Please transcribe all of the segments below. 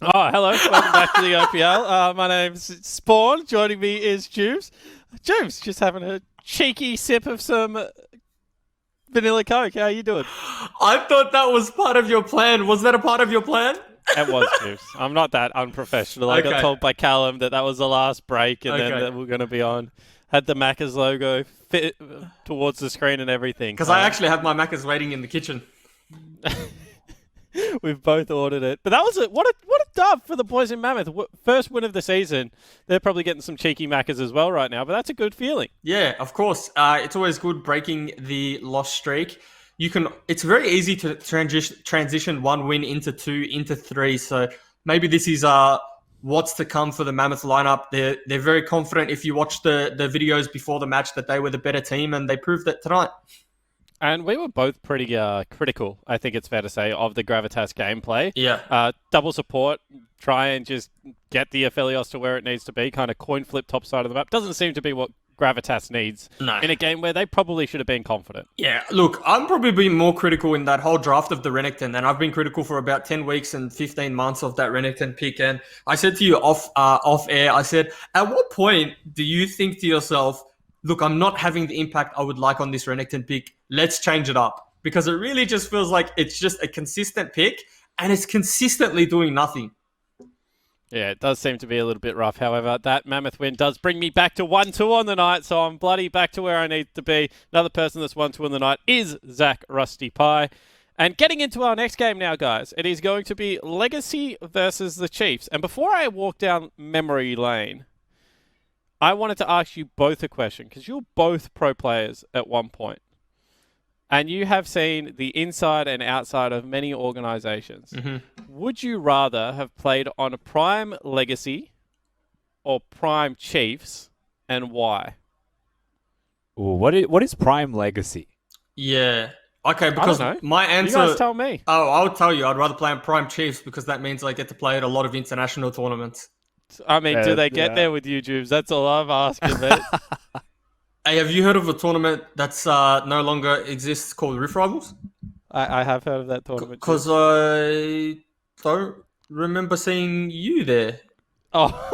Oh, hello. Welcome back to the OPL. My name's Spawn. Joining me is Jubes. Jubes, just having a cheeky sip of some vanilla Coke. How are you doing? I thought that was part of your plan. Was that a part of your plan? It was Jubes. I'm not that unprofessional. I got Okay. told by Callum that was the last break and then Okay. that we're going to be on. Had the Macca's logo fit towards the screen and everything. Because I actually have my Maccas waiting in the kitchen. We've both ordered it. But that was what a dub for the boys in Mammoth. First win of the season. They're probably getting some cheeky Maccas as well right now, but that's a good feeling. Yeah, of course. It's always good breaking the loss streak. It's very easy to transition one win into two, into three. So maybe this is what's to come for the Mammoth lineup. They're very confident. If you watch the videos before the match, that they were the better team, and they proved it tonight. And we were both pretty critical, I think it's fair to say, of the Gravitas gameplay. Yeah. Double support, try and just get the Aphelios to where it needs to be, kind of coin flip top side of the map. Doesn't seem to be what Gravitas needs No. in a game where they probably should have been confident. Yeah, look, I'm probably being more critical in that whole draft of the Renekton, and I've been critical for about 10 weeks and 15 months of that Renekton pick. And I said to you off air, I said, at what point do you think to yourself, look, I'm not having the impact I would like on this Renekton pick. Let's change it up. Because it really just feels like it's just a consistent pick, and it's consistently doing nothing. Yeah, it does seem to be a little bit rough. However, that Mammoth win does bring me back to 1-2 on the night, so I'm bloody back to where I need to be. Another person that's 1-2 on the night is Zach Rusty Pie. And getting into our next game now, guys, it is going to be Legacy versus the Chiefs. And before I walk down memory lane, I wanted to ask you both a question, because you're both pro players at one point. And you have seen the inside and outside of many organizations. Mm-hmm. Would you rather have played on a Prime Legacy or Prime Chiefs, and why? Ooh, what is Prime Legacy? Yeah. Okay, because know. my You answer... guys tell me. Oh, I'll tell you, I'd rather play on Prime Chiefs because that means I get to play at a lot of international tournaments. I mean, do they get Yeah. there with you, Jubes? That's all I'm asking, mate. Hey, have you heard of a tournament that's no longer exists called Rift Rivals? I have heard of that tournament. Because I don't remember seeing you there. Oh,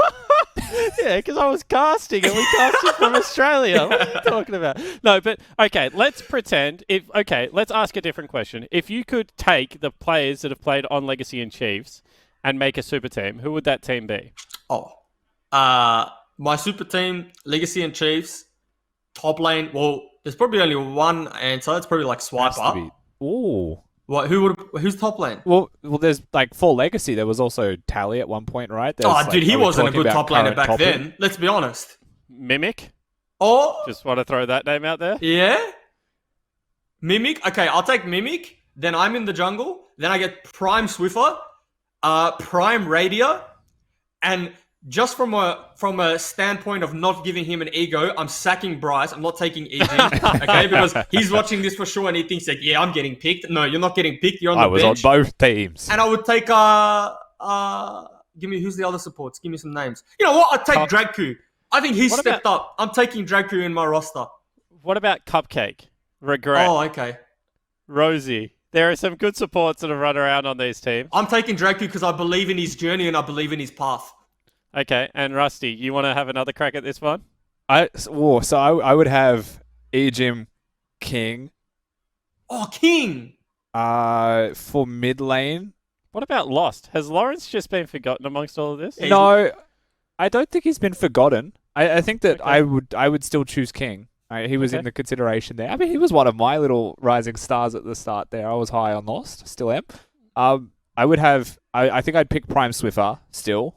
yeah, because I was casting and we casted from Australia. What are you talking about? No, but okay, let's pretend let's ask a different question. If you could take the players that have played on Legacy and Chiefs and make a super team, who would that team be? Oh. My super team, Legacy and Chiefs, top lane. Well, there's probably only one answer. It's probably like Has to Swiper. be. Ooh. What? Who's top lane? Well, there's like for Legacy. There was also Tally at one point, right? There's, Oh, dude, he are we wasn't a talking good about top laner current back topic? then. Let's be honest. Mimic? Oh, Just want to throw that name out there. yeah. Mimic. Okay, I'll take Mimic. Then I'm in the jungle. Then I get Prime Swiffer, Prime Radier, and just from a standpoint of not giving him an ego, I'm sacking Bryce. I'm not taking EG, okay? Because he's watching this for sure and he thinks like, yeah, I'm getting picked. No, you're not getting picked. You're on I the was on bench. both teams. And I would take give me who's the other supports? Give me some names. You know what? I'd take Dragku. I think he's What stepped up. I'm taking Dragku in my roster. What about Cupcake? Regret. Oh, okay. Rosie. There are some good supports that have run around on these teams. I'm taking Dragku because I believe in his journey and I believe in his path. Okay, and Rusty, you want to have another crack at this one? I would have Ejim King Oh, King. for mid lane. What about Lost? Has Lawrence just been forgotten amongst all of this? Yeah. No, I don't think he's been forgotten. I think that Okay. I would still choose King. He was Okay. in the consideration there. I mean, he was one of my little rising stars at the start there. I was high on Lost, still am. I would have. I think I'd pick Prime Swiffer still.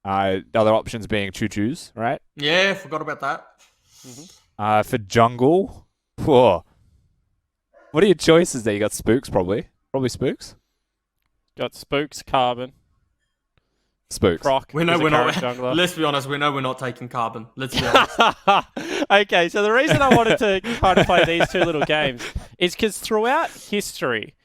The other options being Choo Choo's, right? Yeah, forgot about that. For jungle, whoa. What are your choices there? You got Spooks, probably. Probably Spooks. Got Spooks, Carbon, Spooks. Croc. We know is a we're not. current jungler. Let's be honest. We know we're not taking Carbon. Let's be honest. Okay, so the reason I wanted to kind of play these two little games is because throughout history,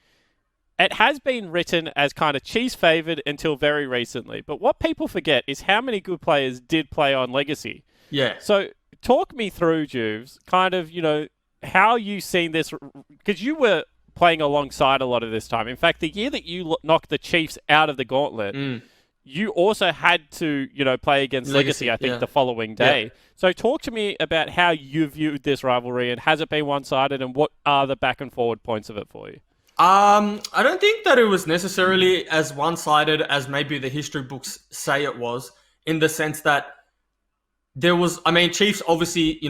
it has been written as kind of Chiefs favoured until very recently. But what people forget is how many good players did play on Legacy. Yeah. So talk me through, Juves, kind of, how you seen this, because you were playing alongside a lot of this time. In fact, the year that you knocked the Chiefs out of the gauntlet, you also had to, play against Legacy, I think, yeah. the following day. So talk to me about how you viewed this rivalry, and has it been one-sided, and what are the back and forward points of it for you? I don't think that it was necessarily as one-sided as maybe the history books say it was, in the sense that Chiefs obviously,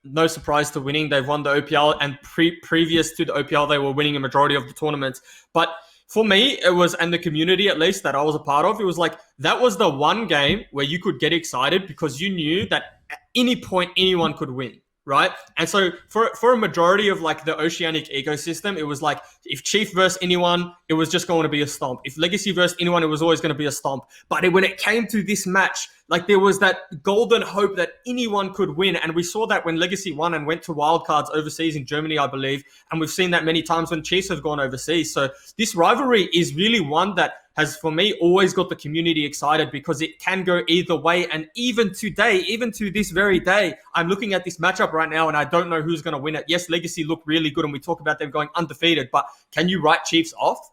no surprise to winning. They've won the OPL, and previous to the OPL, they were winning a majority of the tournaments. But for me, it was, and the community at least that I was a part of, it was like, that was the one game where you could get excited because you knew that at any point anyone could win. Right. And so for a majority of like the Oceanic ecosystem, it was like, if Chief versus anyone, it was just going to be a stomp. If Legacy versus anyone, it was always going to be a stomp. But when it came to this match, like, there was that golden hope that anyone could win. And we saw that when Legacy won and went to wildcards overseas in Germany, I believe. And we've seen that many times when Chiefs have gone overseas. So this rivalry is really one that has, for me, always got the community excited, because it can go either way. And even today, even to this very day, I'm looking at this matchup right now and I don't know who's going to win it. Yes, Legacy look really good and we talk about them going undefeated, but can you write Chiefs off?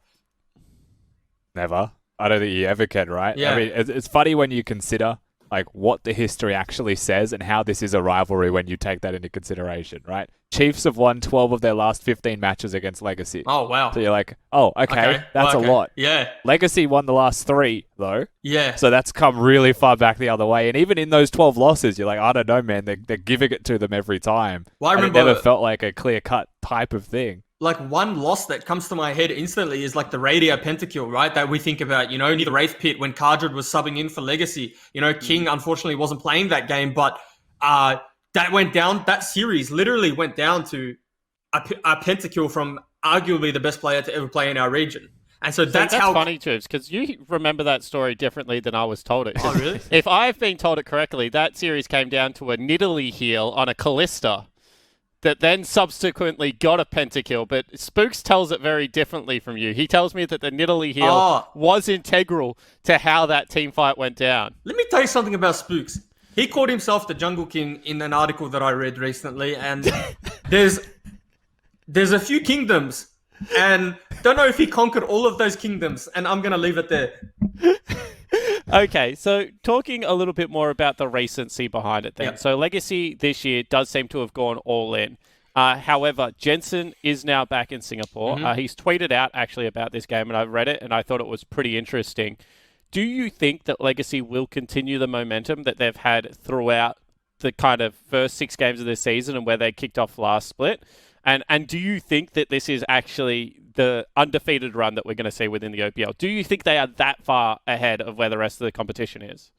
Never. I don't think you ever can, right? Yeah. I mean, it's funny when you consider like what the history actually says and how this is a rivalry when you take that into consideration, right? Chiefs have won 12 of their last 15 matches against Legacy. Oh, wow. So you're like, oh, okay. That's okay. a lot. Yeah. Legacy won the last 3, though. Yeah. So that's come really far back the other way. And even in those 12 losses, you're like, I don't know, man. They're giving it to them every time. Well, I and remember it never felt like a clear-cut type of thing. Like, one loss that comes to my head instantly is like the Radio Pentakill, right? That we think about, near the Wraith Pit when Cardred was subbing in for Legacy. King unfortunately wasn't playing that game, but that went down. That series literally went down to a pentakill from arguably the best player to ever play in our region. And so that's how funny, Tubes, because you remember that story differently than I was told it. Oh, really? If I've been told it correctly, that series came down to a Nidalee heal on a Callista that then subsequently got a pentakill, but Spooks tells it very differently from you. He tells me that the Nidalee heal was integral to how that team fight went down. Let me tell you something about Spooks. He called himself the Jungle King in an article that I read recently, and there's a few kingdoms, and don't know if he conquered all of those kingdoms, and I'm going to leave it there. Okay, so talking a little bit more about the recency behind it then. Yep. So Legacy this year does seem to have gone all in. However, Jensen is now back in Singapore. Mm-hmm. He's tweeted out actually about this game, and I've read it, and I thought it was pretty interesting. Do you think that Legacy will continue the momentum that they've had throughout the kind of first 6 games of this season and where they kicked off last split? And do you think that this is actually the undefeated run that we're going to see within the OPL? Do you think they are that far ahead of where the rest of the competition is?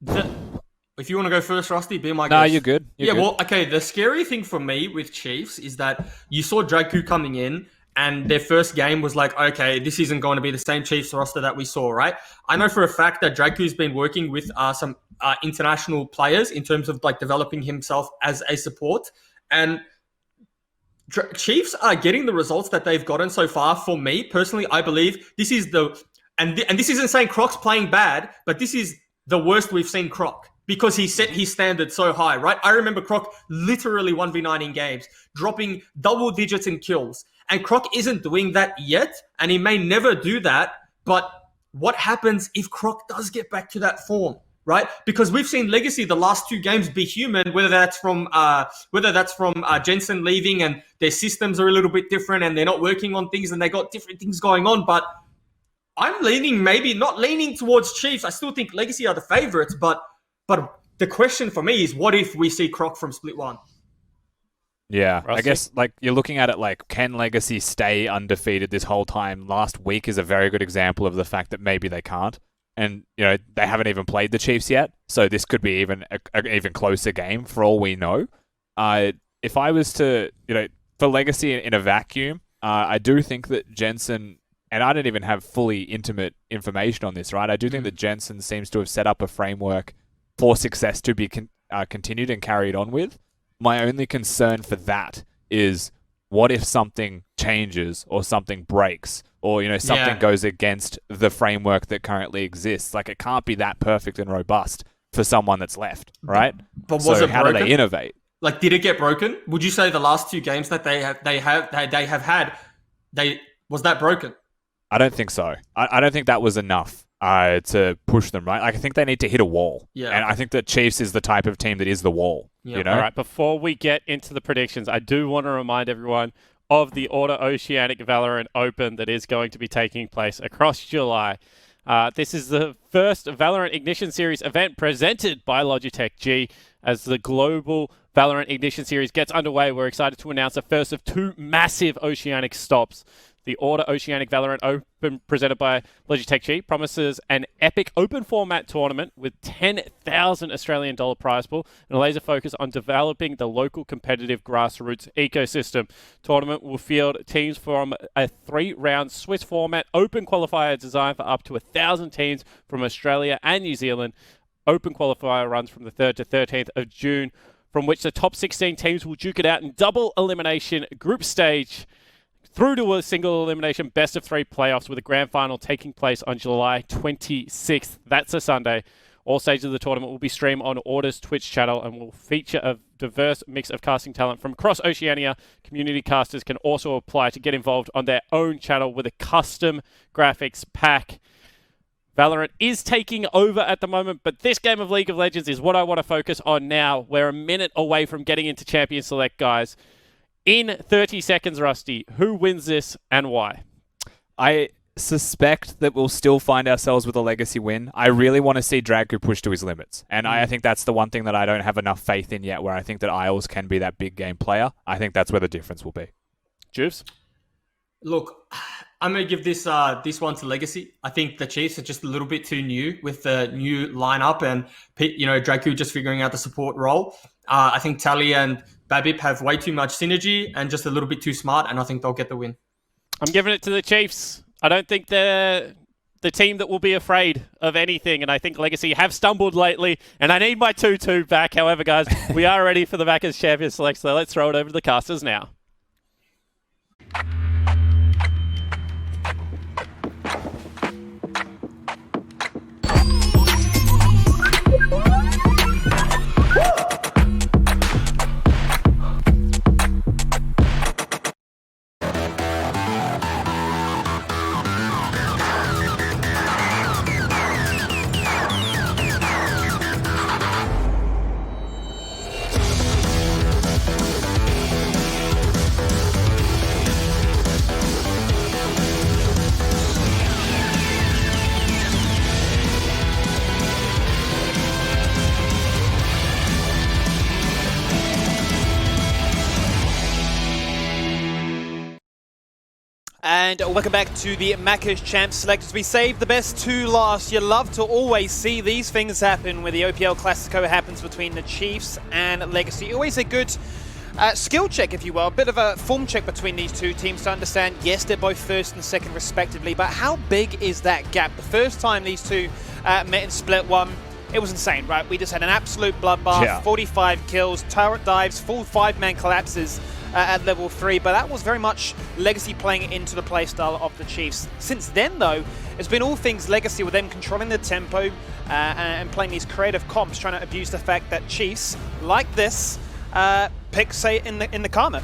If you want to go first, Rusty, be my guest. No, you're good. You're good. Well, okay, the scary thing for me with Chiefs is that you saw Draku coming in, and their first game was like, okay, this isn't going to be the same Chiefs roster that we saw, right? I know for a fact that Draku's been working with some international players in terms of like developing himself as a support, and Chiefs are getting the results that they've gotten so far. For me personally, I believe this is and this isn't saying Croc's playing bad, but this is the worst we've seen Croc, because he set his standard so high, right? I remember Croc literally 1v9 in games, dropping double digits in kills, and Croc isn't doing that yet, and he may never do that. But what happens if Croc does get back to that form? Right, because we've seen Legacy the last 2 games be human. Whether that's from Jensen leaving and their systems are a little bit different and they're not working on things and they got different things going on. But I'm maybe not leaning towards Chiefs. I still think Legacy are the favorites. But the question for me is, what if we see Croc from Split 1? Yeah, Rusty? I guess like you're looking at it like, can Legacy stay undefeated this whole time? Last week is a very good example of the fact that maybe they can't. And, they haven't even played the Chiefs yet, so this could be even an even closer game for all we know. If I was to, for Legacy in a vacuum, I do think that Jensen, and I don't even have fully intimate information on this, right? I do think that Jensen seems to have set up a framework for success to be continued and carried on with. My only concern for that is, what if something changes or something breaks or, something goes against the framework that currently exists? Like, it can't be that perfect and robust for someone that's left, right? But was it how broken? do they innovate? Like, did it get broken? Would you say the last 2 games that they have had, was that broken? I don't think so. I don't think that was enough. to push them, right? Like, I think they need to hit a wall. Yeah. And I think that Chiefs is the type of team that is the wall, Yeah. you know? All right, before we get into the predictions, I do want to remind everyone of the Order Oceanic Valorant Open that is going to be taking place across July. This is the first Valorant Ignition Series event presented by Logitech G. As the global Valorant Ignition Series gets underway, we're excited to announce the first of 2 massive Oceanic stops. The Order Oceanic Valorant Open, presented by Logitech G, promises an epic open format tournament with 10,000 Australian dollar prize pool and a laser focus on developing the local competitive grassroots ecosystem. Tournament will field teams from a 3-round Swiss format open qualifier designed for up to 1,000 teams from Australia and New Zealand. Open qualifier runs from the 3rd to 13th of June, from which the top 16 teams will duke it out in double elimination group stage through to a single elimination best of 3 playoffs, with a grand final taking place on July 26th. That's a Sunday. All stages of the tournament will be streamed on Order's Twitch channel and will feature a diverse mix of casting talent from across Oceania. Community casters can also apply to get involved on their own channel with a custom graphics pack. Valorant is taking over at the moment, but this game of League of Legends is what I want to focus on now. We're a minute away from getting into Champion Select, guys. In 30 seconds, Rusty, who wins this and why? I suspect that we'll still find ourselves with a legacy win. I really want to see Dragu push to his limits. And I think that's the one thing that I don't have enough faith in yet, where I think that Isles can be that big game player. I think that's where the difference will be. Juice? Look, I'm going to give this one to Legacy. I think the Chiefs are just a little bit too new with the new lineup and, Dragu just figuring out the support role. I think Tally and Babip have way too much synergy and just a little bit too smart, and I think they'll get the win. I'm giving it to the Chiefs. I don't think they're the team that will be afraid of anything, and I think Legacy have stumbled lately, and I need my 2-2 back. However, guys, we are ready for the Backers Champion Select, so let's throw it over to the casters now. And welcome back to the Macca's Champ Select. As we saved the best 2 last, you love to always see these things happen where the OPL Classico happens between the Chiefs and Legacy. Always a good skill check, if you will, a bit of a form check between these 2 teams to understand, yes, they're both first and second respectively, but how big is that gap? The first time these 2 met in Split 1, it was insane, right? We just had an absolute bloodbath, 45 kills, turret dives, full 5-man collapses at level 3, but that was very much Legacy playing into the playstyle of the Chiefs. Since then, though, it's been all things Legacy with them controlling the tempo and playing these creative comps, trying to abuse the fact that Chiefs, like this, pick, say, in the Karma.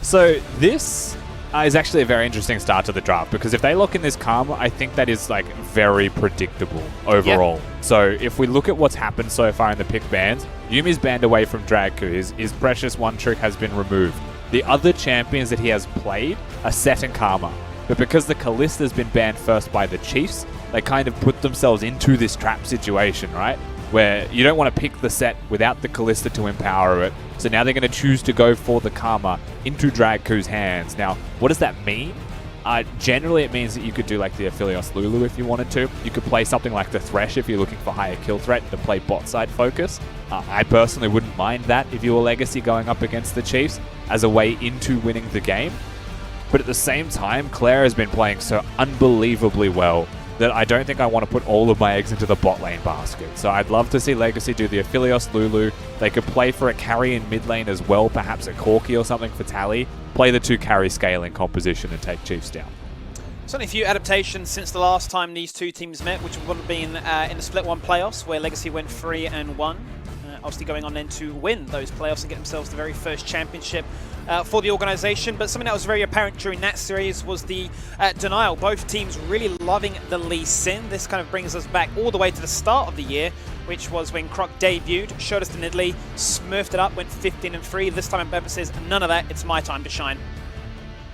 So this is actually a very interesting start to the draft, because if they lock in this Karma, I think that is like very predictable overall. Yep. So if we look at what's happened so far in the pick bans, Yumi's banned away from Dragu. His precious one trick has been removed. The other champions that he has played are Set and Karma. But because the Kallista's been banned first by the Chiefs, they kind of put themselves into this trap situation, right? Where you don't want to pick the Set without the Kallista to empower it. So now they're going to choose to go for the Karma into Dragu's hands. Now, what does that mean? Generally, it means that you could do like the Aphelios Lulu if you wanted to. You could play something like the Thresh if you're looking for higher kill threat to play bot side focus. I personally wouldn't mind that if you were Legacy going up against the Chiefs as a way into winning the game. But at the same time, Claire has been playing so unbelievably well that I don't think I want to put all of my eggs into the bot lane basket. So I'd love to see Legacy do the Aphelios Lulu. They could play for a carry in mid lane as well, perhaps a Corki or something for Tally. Play the 2 carry scaling composition and take Chiefs down. Certainly a few adaptations since the last time these 2 teams met, which would have been in the Split 1 playoffs, where Legacy went 3-1. Obviously going on then to win those playoffs and get themselves the very first championship for the organization, but something that was very apparent during that series was the denial. Both teams really loving the Lee Sin. This kind of brings us back all the way to the start of the year, which was when Croc debuted, showed us the Nidalee, smurfed it up, went 15-3. This time Mbemba says, none of that, it's my time to shine.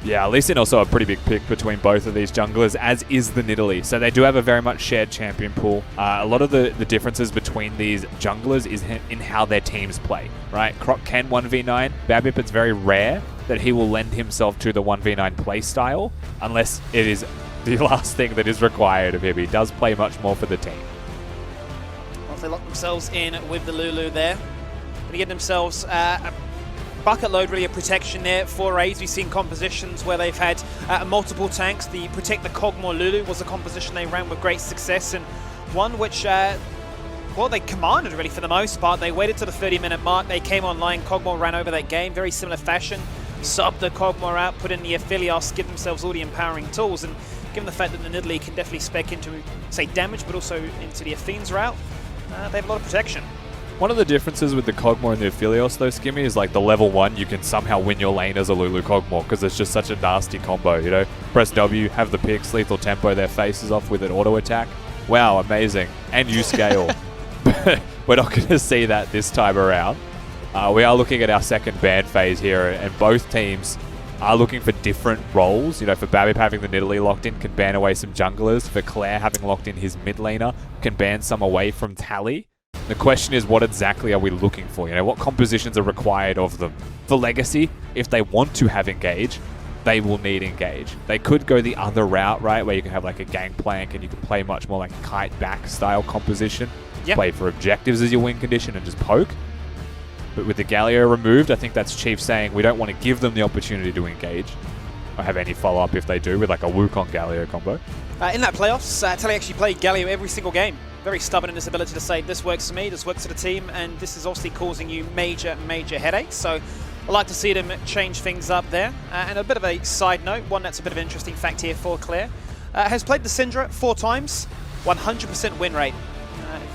Yeah, Lee Sin also a pretty big pick between both of these junglers, as is the Nidalee. So they do have a very much shared champion pool. A lot of the differences between these junglers is in how their teams play, right? Croc can 1v9. Babip, it's very rare that he will lend himself to the 1v9 play style, unless it is the last thing that is required of him. He does play much more for the team. Well, they lock themselves in with the Lulu there. Going to get themselves a bucket load, really, a protection there for Raze. We've seen compositions where they've had multiple tanks. The Protect the Kog'Maw Lulu was a composition they ran with great success, and one which, well, they commanded really for the most part. They waited to the 30-minute mark. They came online. Kog'Maw ran over that game, very similar fashion. Subbed the Kog'Maw out, put in the Aphelios, give themselves all the empowering tools, and given the fact that the Nidalee can definitely spec into, say, damage, but also into the Athene's route, they have a lot of protection. One of the differences with the Kog'Maw and the Aphelios, though, Skimmy, is like the level 1, you can somehow win your lane as a Lulu Kog'Maw because it's just such a nasty combo, you know? Press W, have the picks, lethal tempo their faces off with an auto attack. Wow, amazing. And you scale. But we're not going to see that this time around. We are looking at our second ban phase here, and both teams are looking for different roles. You know, for Babip having the Nidalee locked in can ban away some junglers. For Claire having locked in his mid laner can ban some away from Tally. The question is, what exactly are we looking for? You know, what compositions are required of them? For Legacy, if they want to have Engage, they will need Engage. They could go the other route, right, where you can have like a Gangplank and you can play much more like Kite Back style composition. Yep. Play for objectives as your win condition and just poke. But with the Galio removed, I think that's Chief saying we don't want to give them the opportunity to engage or have any follow-up if they do with like a Wukong Galio combo. In that playoffs, Tally actually played Galio every single game. Very stubborn in his ability to say, this works for me, this works for the team, and this is obviously causing you major, major headaches. So I'd like to see them change things up there. And a bit of a side note, one that's a bit of an interesting fact here for Claire, has played the Syndra 4 times, 100% win rate.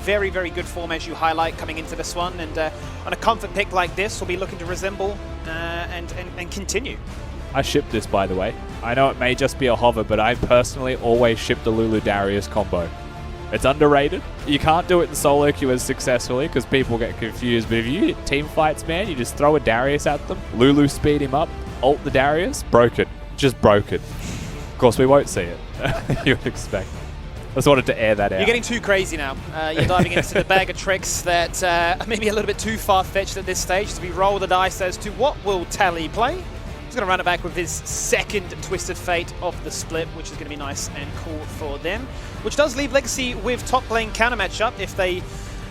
Very, very good form as you highlight coming into this one, and on a comfort pick like this, we'll be looking to resemble and continue. I ship this, by the way. I know it may just be a hover, but I personally always ship the Lulu Darius combo. It's underrated. You can't do it in solo queue as successfully because people get confused, but if you hit team fights, man, you just throw a Darius at them, Lulu speed him up, ult the Darius, broken. Just broken. Of course, we won't see it. You would expect. I just wanted to air that out. You're getting too crazy now. You're diving into the bag of tricks that are maybe a little bit too far-fetched at this stage. So we roll the dice as to what will Tally play. He's going to run it back with his second Twisted Fate of the split, which is going to be nice and cool for them. Which does leave Legacy with top lane counter matchup if they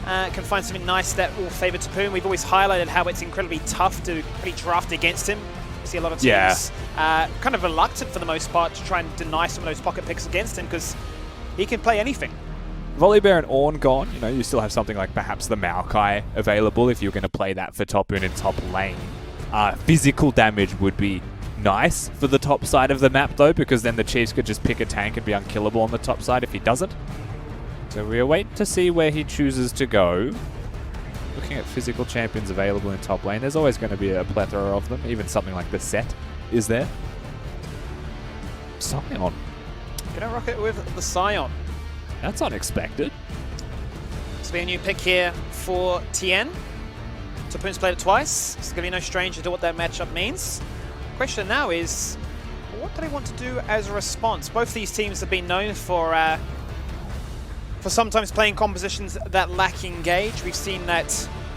can find something nice that will favour Tapoon. We've always highlighted how it's incredibly tough to really draft against him. We see a lot of teams kind of reluctant for the most part to try and deny some of those pocket picks against him because he can play anything. Volibear and Ornn gone, you know, you still have something like perhaps the Maokai available if you're going to play that for Tapoon in top lane. Physical damage would be nice for the top side of the map though, because then the Chiefs could just pick a tank and be unkillable on the top side if he doesn't. So we'll wait to see where he chooses to go. Looking at physical champions available in top lane, there's always going to be a plethora of them, even something like the Set is there. Scion. Gonna rock it with the Scion. That's unexpected. This will be a new pick here for Tien. Tapoon's played it twice. It's going to be no stranger to what that matchup means. Question now is, what do they want to do as a response? Both these teams have been known for sometimes playing compositions that lack engage. We've seen that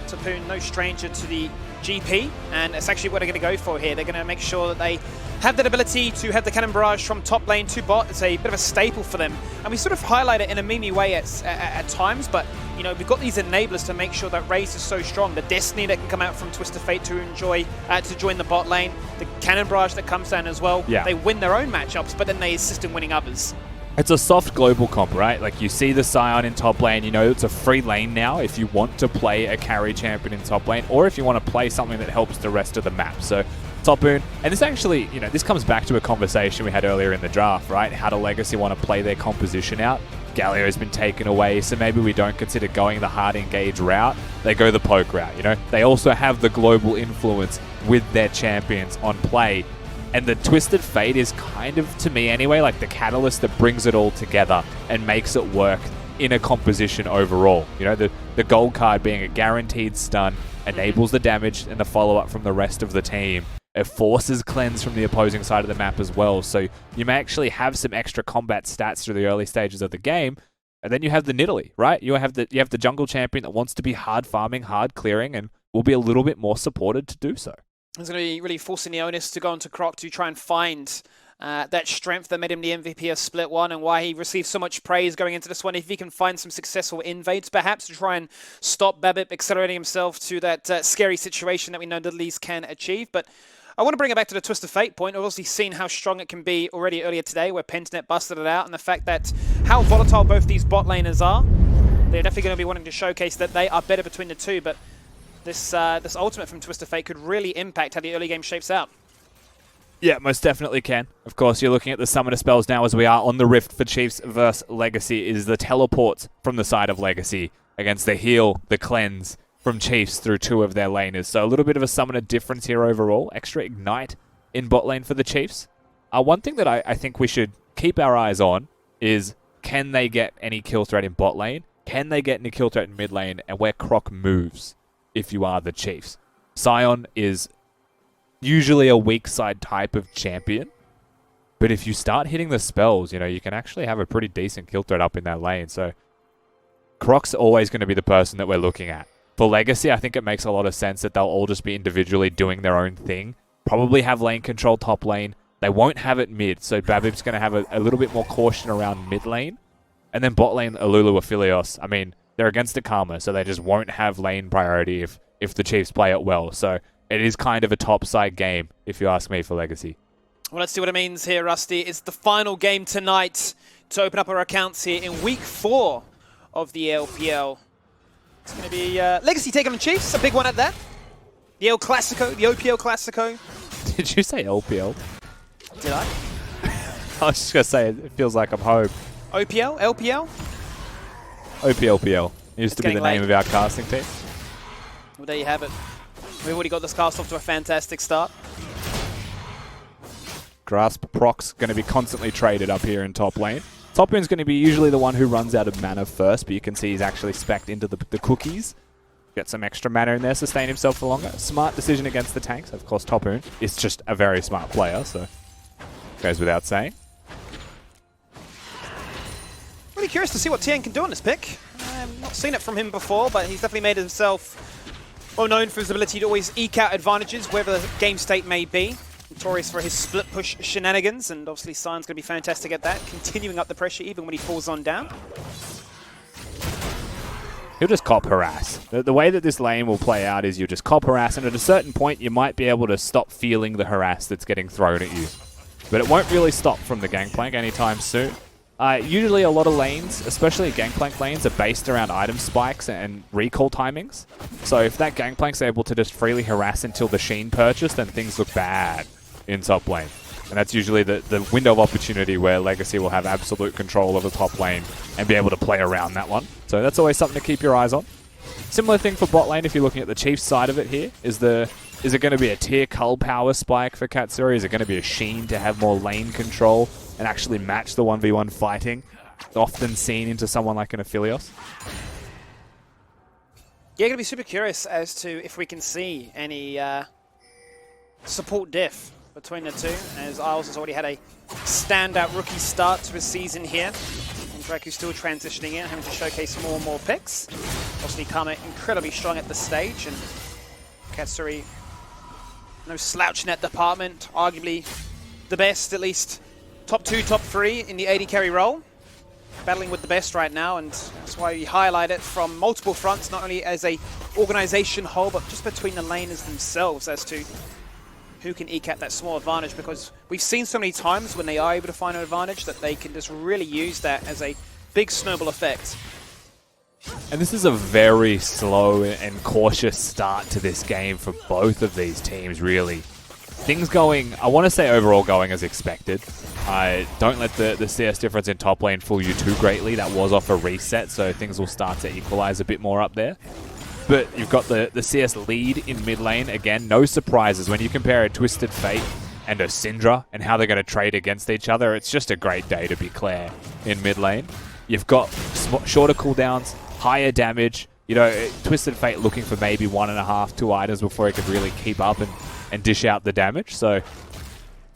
Tapoon no stranger to the GP, and it's actually what they're going to go for here. They're going to make sure that they have that ability to have the cannon barrage from top lane to bot. It's a bit of a staple for them, and we sort of highlight it in a meme way at times, but you know, we've got these enablers to make sure that Raze is so strong. The Destiny that can come out from Twisted Fate to join the bot lane, the cannon barrage that comes down as well. Yeah. They win their own matchups, but then they assist in winning others. It's a soft global comp, right? Like you see the Scion in top lane, you know it's a free lane now if you want to play a carry champion in top lane, or if you want to play something that helps the rest of the map. So Tapoon, and this actually, this comes back to a conversation we had earlier in the draft, right? How do Legacy want to play their composition out? Galio's been taken away, so maybe we don't consider going the hard engage route. They go the poke route, you know? They also have the global influence with their champions on play. And the Twisted Fate is kind of, to me anyway, like the catalyst that brings it all together and makes it work in a composition overall. You know, the gold card being a guaranteed stun enables the damage and the follow-up from the rest of the team. It forces cleanse from the opposing side of the map as well, so you may actually have some extra combat stats through the early stages of the game. And then you have the Nidalee, right? You have the jungle champion that wants to be hard farming, hard clearing, and will be a little bit more supported to do so. It's going to be really forcing the onus to go onto Croc to try and find that strength that made him the MVP of Split 1 and why he received so much praise going into this one. If he can find some successful invades, perhaps, to try and stop Babip accelerating himself to that scary situation that we know Nidalees can achieve. But I want to bring it back to the Twist of Fate point. We've obviously seen how strong it can be already earlier today, where Pentanet busted it out, and the fact that how volatile both these bot laners are. They're definitely going to be wanting to showcase that they are better between the two, but this ultimate from Twist of Fate could really impact how the early game shapes out. Yeah, most definitely can. Of course, you're looking at the summoner spells now as we are on the Rift for Chiefs versus Legacy. It is the teleports from the side of Legacy against the heal, the cleanse from Chiefs through two of their laners. So a little bit of a summoner difference here overall. Extra ignite in bot lane for the Chiefs. One thing that I think we should keep our eyes on is, can they get any kill threat in bot lane? Can they get any kill threat in mid lane? And where Croc moves if you are the Chiefs. Sion is usually a weak side type of champion, but if you start hitting the spells, you know, you can actually have a pretty decent kill threat up in that lane. So Croc's always going to be the person that we're looking at. For Legacy, I think it makes a lot of sense that they'll all just be individually doing their own thing. Probably have lane control top lane. They won't have it mid, so Babip's going to have a little bit more caution around mid lane. And then bot lane, Alulu or Philios, I mean, they're against the Karma, so they just won't have lane priority if the Chiefs play it well. So it is kind of a top-side game, if you ask me, for Legacy. Well, let's see what it means here, Rusty. It's the final game tonight to open up our accounts here in Week 4 of the LPL. It's going to be Legacy taking on Chiefs, a big one at that. The El Clasico, the OPL Clasico. Did you say LPL? Did I? I was just going to say, it feels like I'm home. OPL? LPL? OPLPL. Used to be the getting name of our casting team. Well, there you have it. We've already got this cast off to a fantastic start. Grasp Proc's going to be constantly traded up here in top lane. Top lane's going to be usually the one who runs out of mana first, but you can see he's actually specced into the cookies. Get some extra mana in there, sustain himself for longer. Smart decision against the tanks. Of course, Topoon is just a very smart player, so goes without saying. Really curious to see what Tien can do on this pick. I've not seen it from him before, but he's definitely made himself well known for his ability to always eke out advantages, wherever the game state may be. Notorious for his split push shenanigans, and obviously Sion's going to be fantastic at that, continuing up the pressure even when he falls on down. He'll just cop harass. The way that this lane will play out is you just cop harass, and at a certain point you might be able to stop feeling the harass that's getting thrown at you. But it won't really stop from the Gangplank anytime soon. Usually a lot of lanes, especially Gangplank lanes, are based around item spikes and recall timings. So if that Gangplank's able to just freely harass until the Sheen purchase, then things look bad in top lane. And that's usually the window of opportunity where Legacy will have absolute control of the top lane and be able to play around that one. So that's always something to keep your eyes on. Similar thing for bot lane, if you're looking at the Chiefs side of it here, is it going to be a tier cull power spike for Katsuri? Is it going to be a Sheen to have more lane control and actually match the 1v1 fighting, often seen into someone like an Aphelios? Yeah, going to be super curious as to if we can see any support diff between the two, as Isles has already had a standout rookie start to his season here. And Draku's still transitioning in, having to showcase more and more picks. Obviously, Karma incredibly strong at this stage, and Katsuri, no slouch in that department, arguably the best, at least top 2, top 3 in the AD carry role. Battling with the best right now, and that's why we highlight it from multiple fronts, not only as a organization whole, but just between the laners themselves as to who can eke out that small advantage, because we've seen so many times when they are able to find an advantage that they can just really use that as a big snowball effect. And this is a very slow and cautious start to this game for both of these teams, really. things going, I want to say overall going as expected. Don't let the CS difference in top lane fool you too greatly. That was off a reset, so things will start to equalize a bit more up there. But you've got the CS lead in mid lane. Again, no surprises. When you compare a Twisted Fate and a Syndra and how they're going to trade against each other, it's just a great day to be Claire in mid lane. You've got shorter cooldowns, higher damage. You know, Twisted Fate looking for maybe 1.5, 2 items before it could really keep up and dish out the damage. So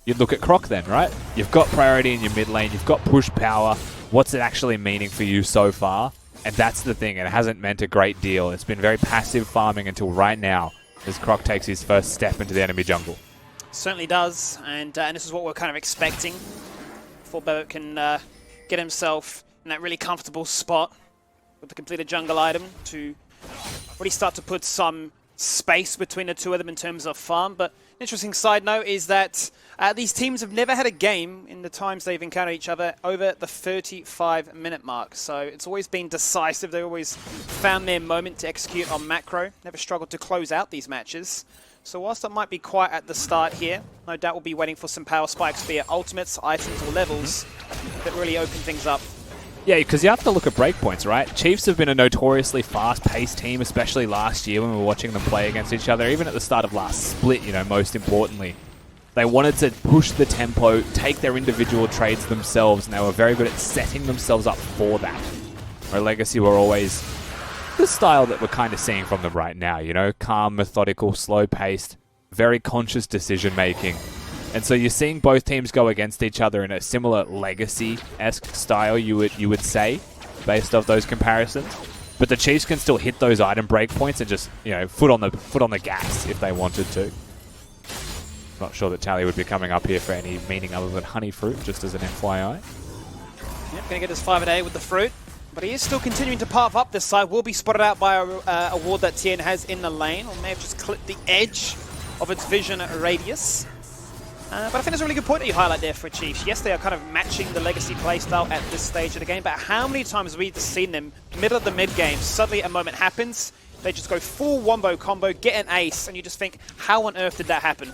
you'd look at Croc then, right? You've got priority in your mid lane. You've got push power. What's it actually meaning for you so far? And that's the thing. It hasn't meant a great deal. It's been very passive farming until right now as Croc takes his first step into the enemy jungle. Certainly does. And this is what we're kind of expecting. Before Bebek can get himself in that really comfortable spot with the completed jungle item to really start to put some space between the two of them in terms of farm. But an interesting side note is that these teams have never had a game in the times they've encountered each other over the 35-minute mark. So it's always been decisive. They always found their moment to execute on macro. Never struggled to close out these matches. So whilst it might be quiet at the start here, no doubt we'll be waiting for some power spikes, be it ultimates, items, or levels that really open things up. Yeah, because you have to look at breakpoints, right? Chiefs have been a notoriously fast-paced team, especially last year when we were watching them play against each other, even at the start of last split, you know, most importantly. They wanted to push the tempo, take their individual trades themselves, and they were very good at setting themselves up for that. Where Legacy were always the style that we're kind of seeing from them right now, you know? Calm, methodical, slow-paced, very conscious decision-making. And so you're seeing both teams go against each other in a similar Legacy-esque style, you would say, based off those comparisons. But the Chiefs can still hit those item breakpoints and just, you know, foot on the gas if they wanted to. Not sure that Tally would be coming up here for any meaning other than honey fruit, just as an FYI. Yep, gonna get his 5 a day with the fruit. But he is still continuing to path up this side. Will be spotted out by a ward that Tien has in the lane, or may have just clipped the edge of its vision radius. But I think there's a really good point that you highlight there for Chiefs. Yes, they are kind of matching the Legacy playstyle at this stage of the game, but how many times have we just seen them, middle of the mid-game, suddenly a moment happens, they just go full wombo combo, get an ace, and you just think, how on earth did that happen?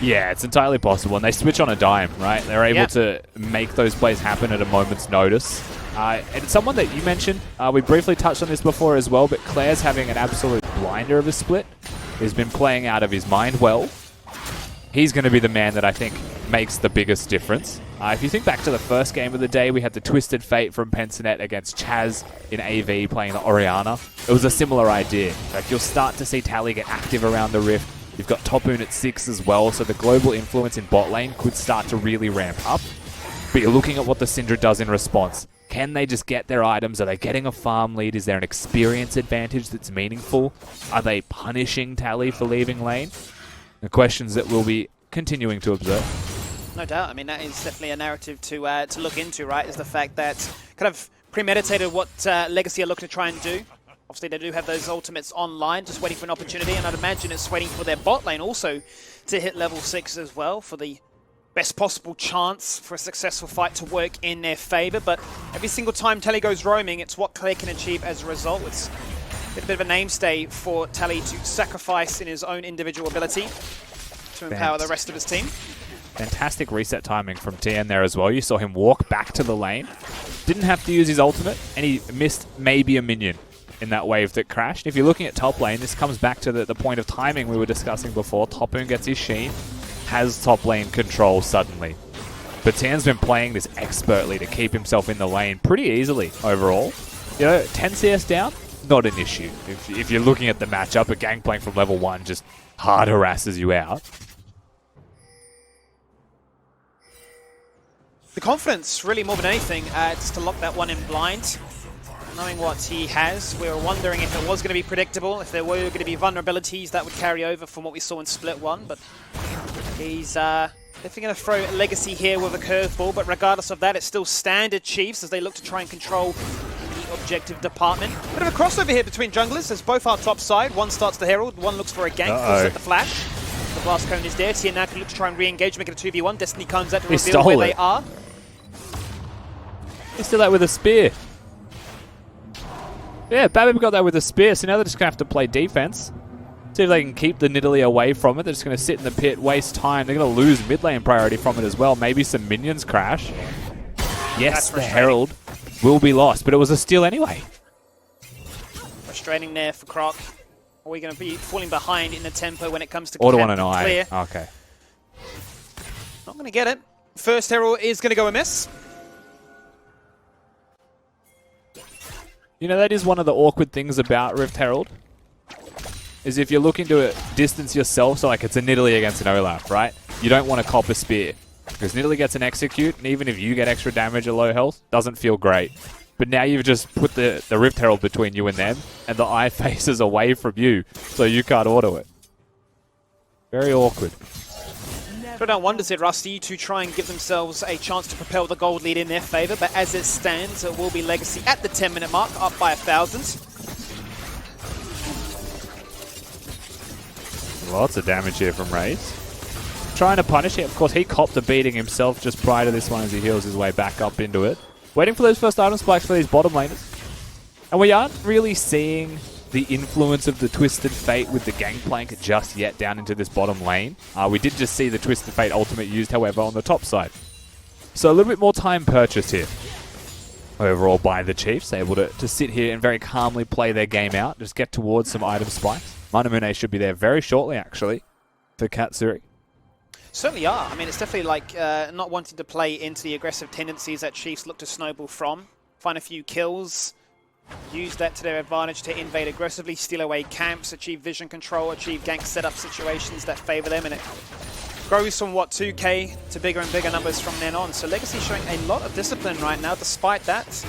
Yeah, it's entirely possible, and they switch on a dime, right? They're able to make those plays happen at a moment's notice. And someone that you mentioned, we briefly touched on this before as well, but Claire's having an absolute blinder of a split. He's been playing out of his mind well. He's going to be the man that I think makes the biggest difference. If you think back to the first game of the day, we had the Twisted Fate from Pensinet against Chaz in AV playing the Orianna. It was a similar idea. Like, you'll start to see Tally get active around the Rift. You've got Topoon at 6 as well, so the global influence in bot lane could start to really ramp up. But you're looking at what the Syndra does in response. Can they just get their items? Are they getting a farm lead? Is there an experience advantage that's meaningful? Are they punishing Tally for leaving lane? The questions that we'll be continuing to observe. No doubt. I mean, that is definitely a narrative to look into, right? Is the fact that kind of premeditated what Legacy are looking to try and do. Obviously, they do have those ultimates online, just waiting for an opportunity, and I'd imagine it's waiting for their bot lane also to hit level 6 as well for the best possible chance for a successful fight to work in their favor. But every single time Tally goes roaming, it's what Claire can achieve as a result. It's a bit of a namestay for Tally to sacrifice in his own individual ability to empower the rest of his team. Fantastic reset timing from Tien there as well. You saw him walk back to the lane. Didn't have to use his ultimate, and he missed maybe a minion in that wave that crashed. If you're looking at top lane, this comes back to the point of timing we were discussing before. Topoon gets his Sheen, has top lane control suddenly. But Tien's been playing this expertly to keep himself in the lane pretty easily overall. You know, 10 CS down, not an issue. If you're looking at the matchup, a Gangplank from level 1 just hard harasses you out. The confidence, really more than anything, just to lock that one in blind. Knowing what he has, we were wondering if it was going to be predictable, if there were going to be vulnerabilities that would carry over from what we saw in Split 1, but he's definitely going to throw Legacy here with a curveball, but regardless of that, it's still standard Chiefs as they look to try and control the objective department. Bit of a crossover here between junglers as both are top side. One starts the Herald, one looks for a gank, pulls at the flash. The blast cone is there. Tien now can look to try and re-engage, make it a 2v1. Destiny comes out to reveal where they are. He still that with a spear. Yeah, Babib got that with a spear, so now they're just going to have to play defense. See if they can keep the Nidalee away from it. They're just going to sit in the pit, waste time. They're going to lose mid lane priority from it as well. Maybe some minions crash. Yes, the Herald will be lost, but it was a steal anyway. Frustrating there for Croc. Are we going to be falling behind in the tempo when it comes to Order camp 1 and I. clear? Okay. Not going to get it. First Herald is going to go amiss. You know, that is one of the awkward things about Rift Herald. Is if you're looking to distance yourself, so like it's a Nidalee against an Olaf, right? You don't want to cop a spear. Because Nidalee gets an execute, and even if you get extra damage at low health, doesn't feel great. But now you've just put the Rift Herald between you and them, and the eye faces away from you, so you can't auto it. Very awkward. Showdown Wonders it, Rusty, to try and give themselves a chance to propel the gold lead in their favour, but as it stands, it will be Legacy at the 10-minute mark, up by 1,000. Lots of damage here from Raze. Trying to punish it. Of course, he copped a beating himself just prior to this one as he heals his way back up into it. Waiting for those first item spikes for these bottom laners. And we aren't really seeing the influence of the Twisted Fate with the Gangplank just yet down into this bottom lane. We did just see the Twisted Fate ultimate used, however, on the top side. So a little bit more time purchased here. Overall by the Chiefs, able to sit here and very calmly play their game out. Just get towards some item spikes. Manamune should be there very shortly, actually, for Katsuri. Certainly are. I mean, it's definitely like not wanting to play into the aggressive tendencies that Chiefs look to snowball from. Find a few kills, use that to their advantage to invade aggressively, steal away camps, achieve vision control, achieve gank setup situations that favor them, and it grows from, 2k to bigger and bigger numbers from then on. So Legacy showing a lot of discipline right now, despite that.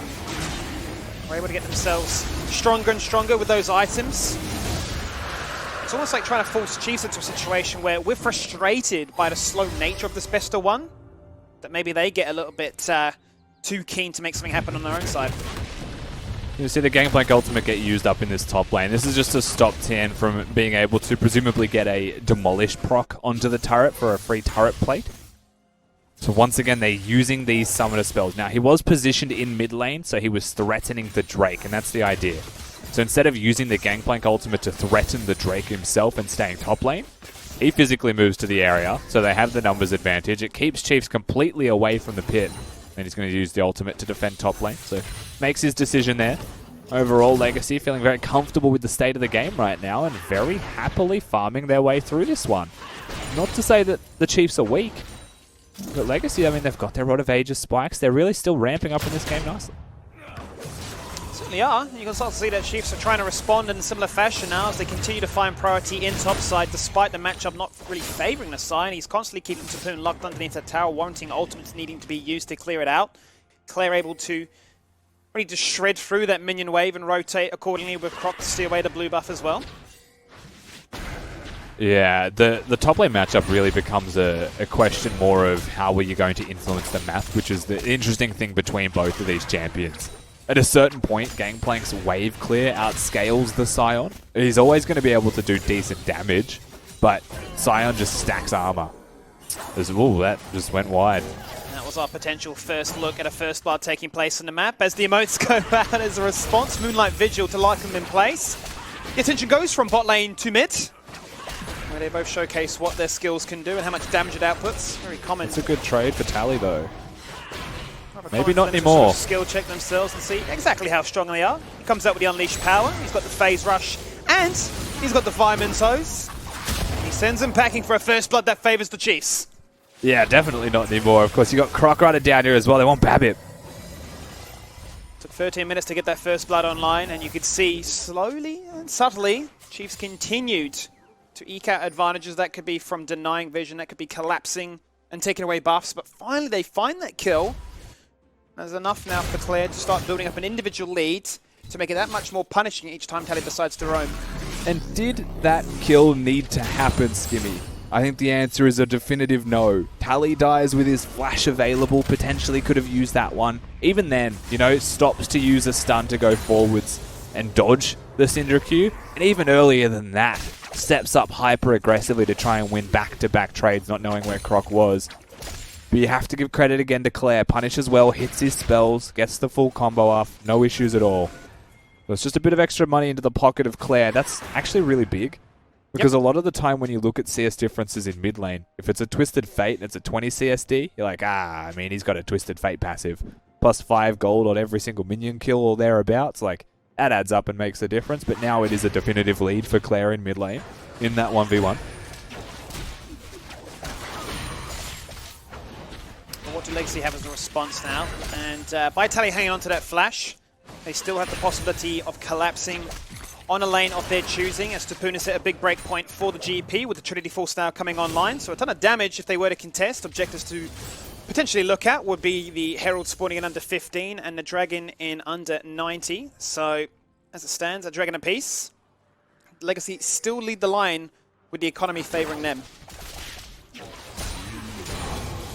We're able to get themselves stronger and stronger with those items. It's almost like trying to force Chiefs into a situation where we're frustrated by the slow nature of this best of one, that maybe they get a little bit too keen to make something happen on their own side. You see the Gangplank ultimate get used up in this top lane. This is just to stop Tan from being able to presumably get a Demolish proc onto the turret for a free turret plate. So once again, they're using these summoner spells. Now, he was positioned in mid lane, so he was threatening the Drake, and that's the idea. So instead of using the Gangplank ultimate to threaten the Drake himself and staying top lane, he physically moves to the area, so they have the numbers advantage. It keeps Chiefs completely away from the pit, and he's going to use the ultimate to defend top lane. So makes his decision there. Overall, Legacy feeling very comfortable with the state of the game right now and very happily farming their way through this one. Not to say that the Chiefs are weak, but Legacy, I mean, they've got their Rod of Ages spikes. They're really still ramping up in this game nicely. Certainly are. You can start to see that Chiefs are trying to respond in a similar fashion now as they continue to find priority in topside, despite the matchup not really favouring the side. He's constantly keeping Tapoon locked underneath that tower, warranting ultimates needing to be used to clear it out. Claire able to really just shred through that minion wave and rotate accordingly with Croc to steal away the blue buff as well. Yeah, the top lane matchup really becomes a question more of how are you going to influence the map, which is the interesting thing between both of these champions. At a certain point, Gangplank's wave clear outscales the Scion. He's always going to be able to do decent damage, but Scion just stacks armor. Ooh, that just went wide. That was our potential first look at a first blood taking place on the map as the emotes go out as a response. Moonlight Vigil to lock them in place. The attention goes from bot lane to mid, where they both showcase what their skills can do and how much damage it outputs. Very common. It's a good trade for Tally, though. Maybe not anymore. Sort of skill check themselves and see exactly how strong they are. He comes out with the Unleashed Power. He's got the Phase Rush and he's got the Fireman's Hose. He sends them packing for a first blood that favours the Chiefs. Yeah, definitely not anymore. Of course, you got Croc Rider down here as well. They want Babip. Took 13 minutes to get that first blood online, and you could see slowly and subtly Chiefs continued to eke out advantages. That could be from denying vision, that could be collapsing and taking away buffs, but finally they find that kill. There's enough now for Claire to start building up an individual lead to make it that much more punishing each time Tally decides to roam. And did that kill need to happen, Skimmy? I think the answer is a definitive no. Tally dies with his flash available, potentially could have used that one. Even then, you know, stops to use a stun to go forwards and dodge the Syndra Q. And even earlier than that, steps up hyper aggressively to try and win back-to-back trades, not knowing where Croc was. But you have to give credit again to Claire. Punishes well, hits his spells, gets the full combo off, no issues at all. So it's just a bit of extra money into the pocket of Claire. That's actually really big. Because a lot of the time when you look at CS differences in mid lane, if it's a Twisted Fate and it's a 20 CSD, you're like, I mean, he's got a Twisted Fate passive. Plus 5 gold on every single minion kill or thereabouts. Like, that adds up and makes a difference. But now it is a definitive lead for Claire in mid lane in that 1v1. What do Legacy have as a response now? And Vitaly hanging on to that flash. They still have the possibility of collapsing on a lane of their choosing, as Tapuna set a big break point for the GP with the Trinity Force now coming online. So a ton of damage if they were to contest. Objectives to potentially look at would be the Herald spawning in under 15 and the Dragon in under 90. So as it stands, a Dragon apiece. Legacy still lead the line with the economy favoring them.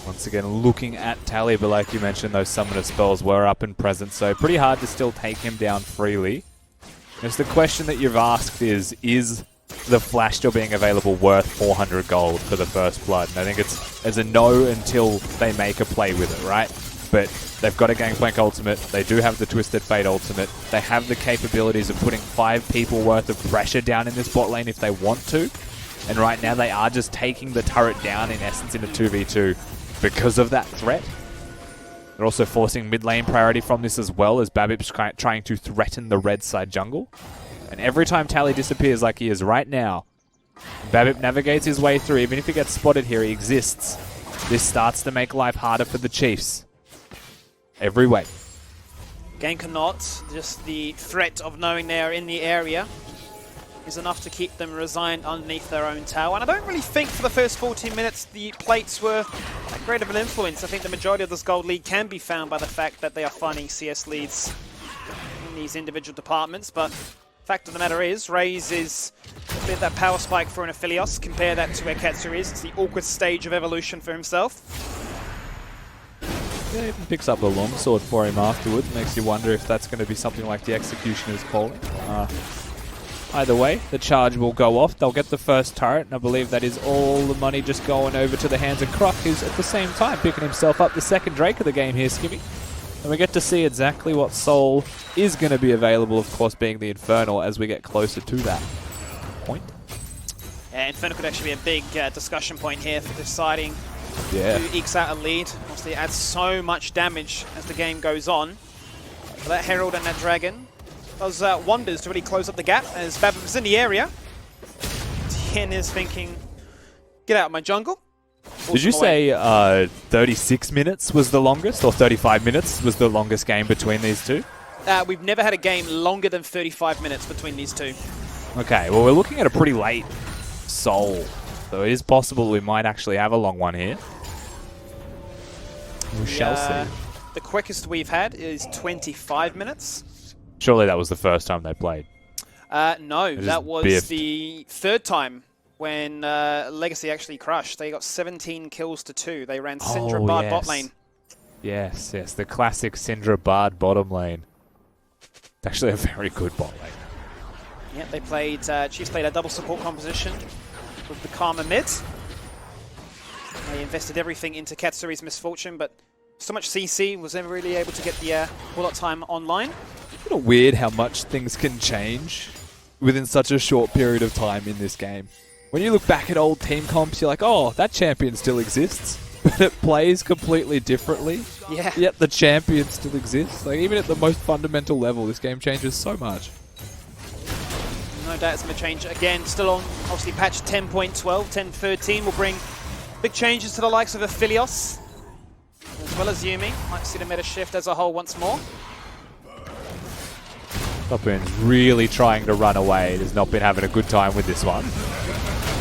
Once again, looking at Tally, but like you mentioned, those summoner spells were up and present, so pretty hard to still take him down freely. Just the question that you've asked is the flash still being available worth 400 gold for the first blood? And I think it's a no until they make a play with it, right? But they've got a Gangplank ultimate, they do have the Twisted Fate ultimate, they have the capabilities of putting 5 people worth of pressure down in this bot lane if they want to. And right now they are just taking the turret down in essence in a 2v2 because of that threat. They're also forcing mid lane priority from this as well, as Babip's trying to threaten the red side jungle. And every time Tally disappears like he is right now, Babip navigates his way through. Even if he gets spotted here, he exists. This starts to make life harder for the Chiefs. Every way. Game cannot, just the threat of knowing they're in the area is enough to keep them resigned underneath their own tower. And I don't really think for the first 14 minutes the plates were that great of an influence. I think the majority of this gold lead can be found by the fact that they are finding CS leads in these individual departments. But fact of the matter is, Raze is a bit of that power spike for an Aphelios. Compare that to where Ketsu is. It's the awkward stage of evolution for himself. Yeah, even picks up a longsword for him afterwards. Makes you wonder if that's going to be something like the Executioner's calling. Either way, the charge will go off. They'll get the first turret, and I believe that is all the money just going over to the hands of Kruk, who's at the same time picking himself up the second Drake of the game here, Skimmy. And we get to see exactly what soul is going to be available, of course, being the Infernal, as we get closer to that point. Yeah, Infernal could actually be a big discussion point here for deciding who ekes out a lead. Obviously, it adds so much damage as the game goes on. But that Herald and that Dragon does wonders to really close up the gap, as Babip is in the area. Tien is thinking, get out of my jungle. Did you say 36 minutes was the longest, or 35 minutes was the longest game between these two? We've never had a game longer than 35 minutes between these two. Okay, well, we're looking at a pretty late Soul, so it is possible we might actually have a long one here. We shall see. The quickest we've had is 25 minutes. Surely that was the first time they played. No, that was the third time when Legacy actually crushed. They got 17 kills to 2. They ran Syndra Bard bot lane. Yes, the classic Syndra Bard bottom lane. It's actually a very good bot lane. Yeah, they played, Chiefs played a double support composition with the Karma mid. They invested everything into Katsuri's misfortune, but so much CC was never really able to get the bullet time online. It's kind of weird how much things can change within such a short period of time in this game. When you look back at old team comps, you're like, oh, that champion still exists, but it plays completely differently. Yeah. Yet the champion still exists. Like, even at the most fundamental level, this game changes so much. No doubt it's going to change again. Still on, obviously, patch 10.12, 10.13 will bring big changes to the likes of Aphelios, as well as Yuumi. Might see the meta shift as a whole once more. Toppoon's really trying to run away. He's not been having a good time with this one.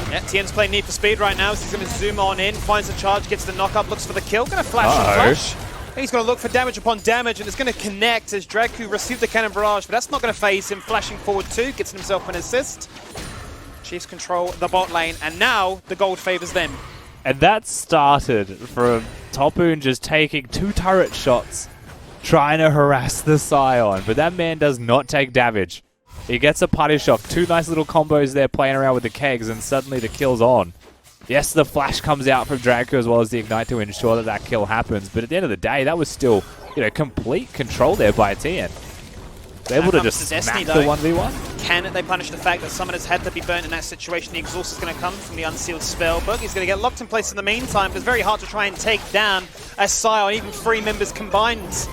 Yeah, Tien's playing Need for Speed right now, so he's going to zoom on in, finds the charge, gets the knock-up, looks for the kill, going to flash and flash. He's going to look for damage upon damage, and it's going to connect as Draku received the cannon barrage, but that's not going to phase him, flashing forward too, gets himself an assist. Chiefs control the bot lane, and now the gold favors them. And that started from Toppoon just taking 2 turret shots, trying to harass the Scion, but that man does not take damage. He gets a punish off. 2 nice little combos there playing around with the kegs, and suddenly the kill's on. Yes, the flash comes out from Draco as well as the ignite to ensure that that kill happens, but at the end of the day, that was still, complete control there by Tien. They're able to comes just to Destiny, smack the though. 1v1. Can they punish the fact that Summoners had to be burnt in that situation? The exhaust is going to come from the unsealed spell book. He's going to get locked in place in the meantime, but it's very hard to try and take down as Scion. Even 3 members combined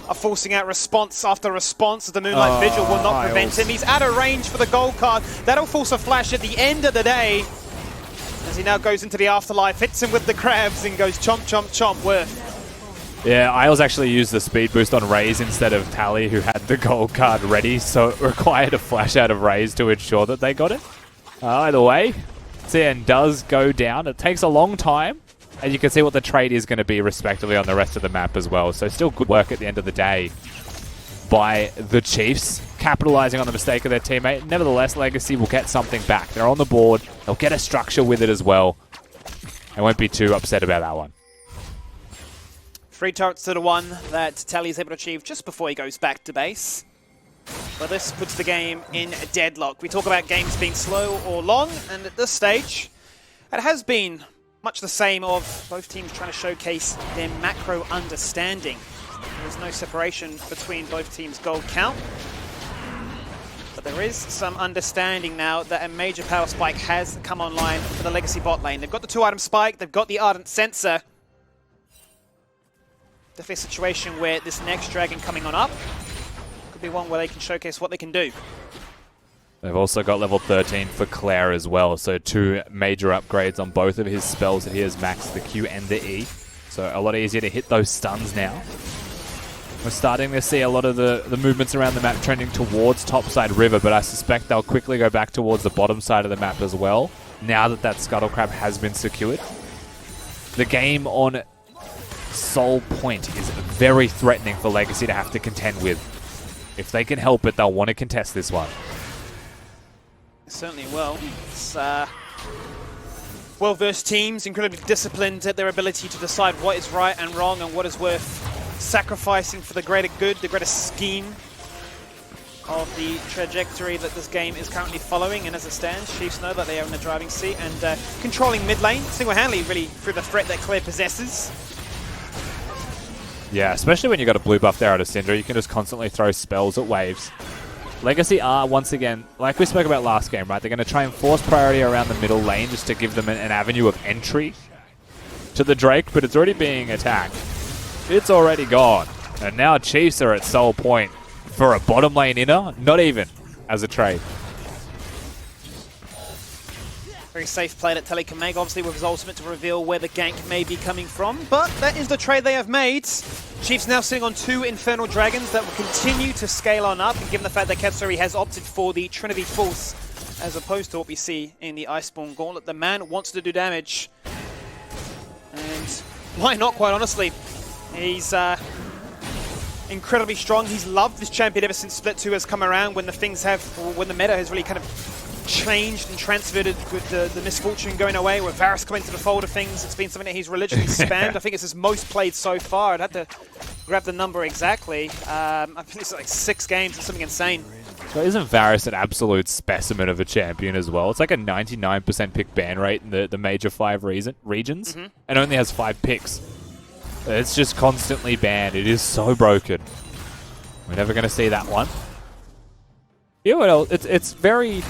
are forcing out response after response as the Moonlight Vigil will not prevent him. He's out of range for the gold card. That'll force a flash at the end of the day as he now goes into the afterlife, hits him with the crabs and goes chomp, chomp, chomp, worth. Yeah, Isles actually used the speed boost on Raze instead of Tally, who had the gold card ready, so it required a flash out of Raze to ensure that they got it. Either way, CN does go down. It takes a long time, and you can see what the trade is going to be respectively on the rest of the map as well. So still good work at the end of the day by the Chiefs, capitalizing on the mistake of their teammate. Nevertheless, Legacy will get something back. They're on the board. They'll get a structure with it as well. I won't be too upset about that one. 3 turrets to the 1 that Tally is able to achieve just before he goes back to base. But this puts the game in a deadlock. We talk about games being slow or long, and at this stage, it has been much the same of both teams trying to showcase their macro understanding. There's no separation between both teams' gold count. But there is some understanding now that a major power spike has come online for the Legacy bot lane. They've got the 2-item spike, they've got the Ardent Sensor. Definitely a situation where this next dragon coming on up could be one where they can showcase what they can do. They've also got level 13 for Claire as well, so 2 major upgrades on both of his spells that he has maxed, the Q and the E. So a lot easier to hit those stuns now. We're starting to see a lot of the movements around the map trending towards topside river, but I suspect they'll quickly go back towards the bottom side of the map as well, now that that Scuttle Crab has been secured. The game on Soul Point is very threatening for Legacy to have to contend with. If they can help it, they'll want to contest this one. Certainly will. It's well-versed teams, incredibly disciplined at their ability to decide what is right and wrong and what is worth sacrificing for the greater good, the greater scheme of the trajectory that this game is currently following. And as it stands, Chiefs know that they are in the driving seat and controlling mid lane single-handedly, really, through the threat that Claire possesses. Yeah, especially when you've got a blue buff there out of Syndra, you can just constantly throw spells at waves. Legacy are, once again, like we spoke about last game, right? They're going to try and force priority around the middle lane just to give them an avenue of entry to the Drake, but it's already being attacked. It's already gone. And now Chiefs are at Soul Point for a bottom lane inner, not even as a trade. Very safe play that Tele can make, obviously with his ultimate to reveal where the gank may be coming from, but that is the trade they have made. Chiefs now sitting on 2 Infernal Dragons that will continue to scale on up, and given the fact that Katsuri has opted for the Trinity Force as opposed to what we see in the Iceborne Gauntlet, the man wants to do damage. And why not, quite honestly? He's incredibly strong. He's loved this champion ever since Split 2 has come around, when the meta has really kind of changed and transferred with the misfortune going away, with Varus coming to the fold of things. It's been something that he's religiously spammed. I think it's his most played so far. I'd have to grab the number exactly. I think it's like 6 games or something insane. So isn't Varus an absolute specimen of a champion as well? It's like a 99% pick ban rate in the major 5 regions, and only has 5 picks. It's just constantly banned. It is so broken. We're never going to see that one. Yeah, well, it's very...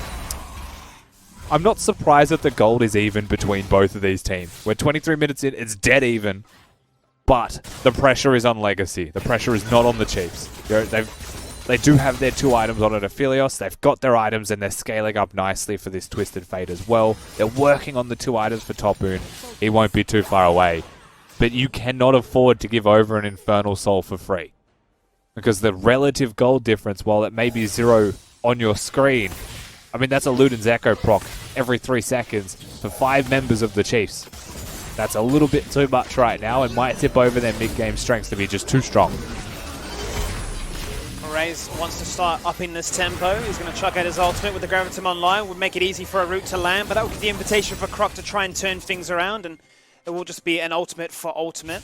I'm not surprised that the gold is even between both of these teams. We're 23 minutes in, it's dead even. But the pressure is on Legacy. The pressure is not on the Chiefs. They do have their 2 items on Aphelios. They've got their items and they're scaling up nicely for this Twisted Fate as well. They're working on the 2 items for Topoon. He won't be too far away. But you cannot afford to give over an Infernal Soul for free. Because the relative gold difference, while it may be 0 on your screen, I mean, that's a Luden's Echo proc every 3 seconds for 5 members of the Chiefs. That's a little bit too much right now and might tip over their mid-game strengths to be just too strong. Raze wants to start upping this tempo. He's going to chuck out his ultimate with the Gravitum online. Would make it easy for a route to land, but that would give the invitation for Croc to try and turn things around, and it will just be an ultimate for ultimate.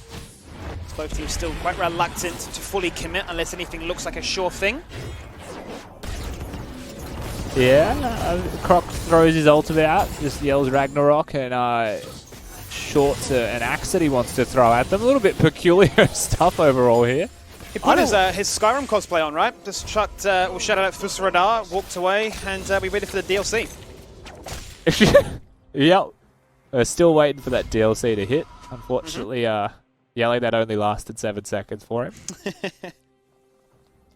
So both teams still quite reluctant to fully commit unless anything looks like a sure thing. Yeah, Croc throws his ultimate out, just yells Ragnarok, and short to an axe that he wants to throw at them. A little bit peculiar stuff overall here. He put his Skyrim cosplay on, right? Just chucked, or shouted out Fus Radar, walked away, and we waited for the DLC. Yep. We're still waiting for that DLC to hit. Unfortunately, yelling that only lasted 7 seconds for him.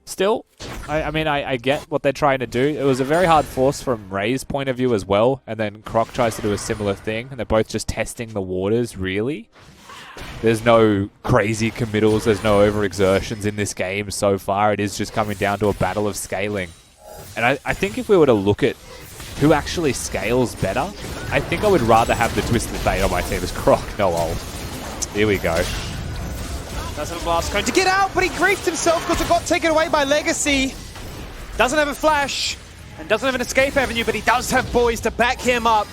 Still, I mean, I get what they're trying to do. It was a very hard force from Ray's point of view as well, and then Croc tries to do a similar thing, and they're both just testing the waters, really. There's no crazy committals, there's no overexertions in this game so far. It is just coming down to a battle of scaling. And I think if we were to look at who actually scales better, I think I would rather have the Twisted Fate on my team as Croc. No ult. Here we go. Doesn't have blast cone to get out, but he griefed himself because it got taken away by Legacy. Doesn't have a flash and doesn't have an escape avenue, but he does have boys to back him up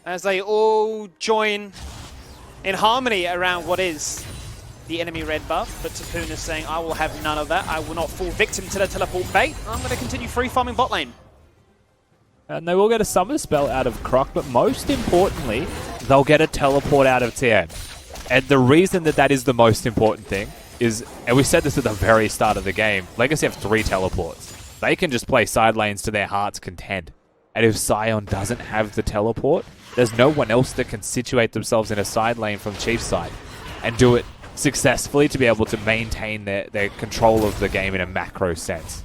as they all join in harmony around what is the enemy red buff. But Tapoon is saying, I will have none of that. I will not fall victim to the teleport bait. I'm going to continue free farming bot lane. And they will get a Summer Spell out of Croc, but most importantly, they'll get a teleport out of Tien. And the reason that that is the most important thing is, and we said this at the very start of the game, Legacy have 3 teleports. They can just play side lanes to their heart's content. And if Sion doesn't have the teleport, there's no one else that can situate themselves in a side lane from Chief's side and do it successfully to be able to maintain their control of the game in a macro sense.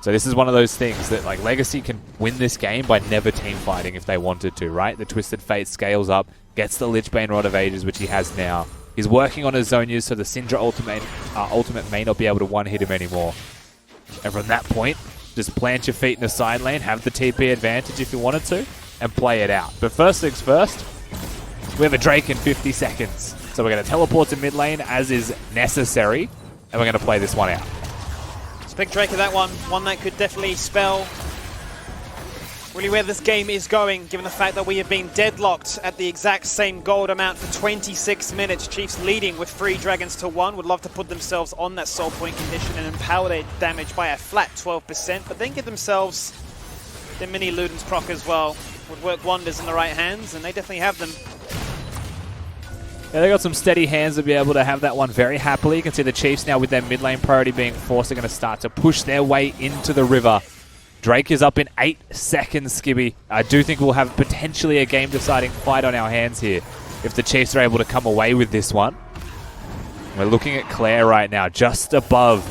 So this is one of those things that like Legacy can win this game by never team fighting if they wanted to, right? The Twisted Fate scales up, gets the Lichbane Rod of Ages, which he has now. He's working on his Zonias, so the Syndra ultimate may not be able to one-hit him anymore. And from that point, just plant your feet in the side lane, have the TP advantage if you wanted to, and play it out. But first things first, we have a Drake in 50 seconds. So we're going to teleport to mid lane as is necessary, and we're going to play this one out. It's a big Drake of that one. One that could definitely spell really where this game is going, given the fact that we have been deadlocked at the exact same gold amount for 26 minutes. Chiefs leading with 3 dragons to 1. Would love to put themselves on that soul point condition and empower their damage by a flat 12%, but then give themselves their mini Luden's proc as well. Would work wonders in the right hands, and they definitely have them. Yeah, they got some steady hands to be able to have that one very happily. You can see the Chiefs now with their mid lane priority being forced are going to start to push their way into the river. Drake is up in 8 seconds, Skibby. I do think we'll have potentially a game-deciding fight on our hands here if the Chiefs are able to come away with this one. We're looking at Claire right now, just above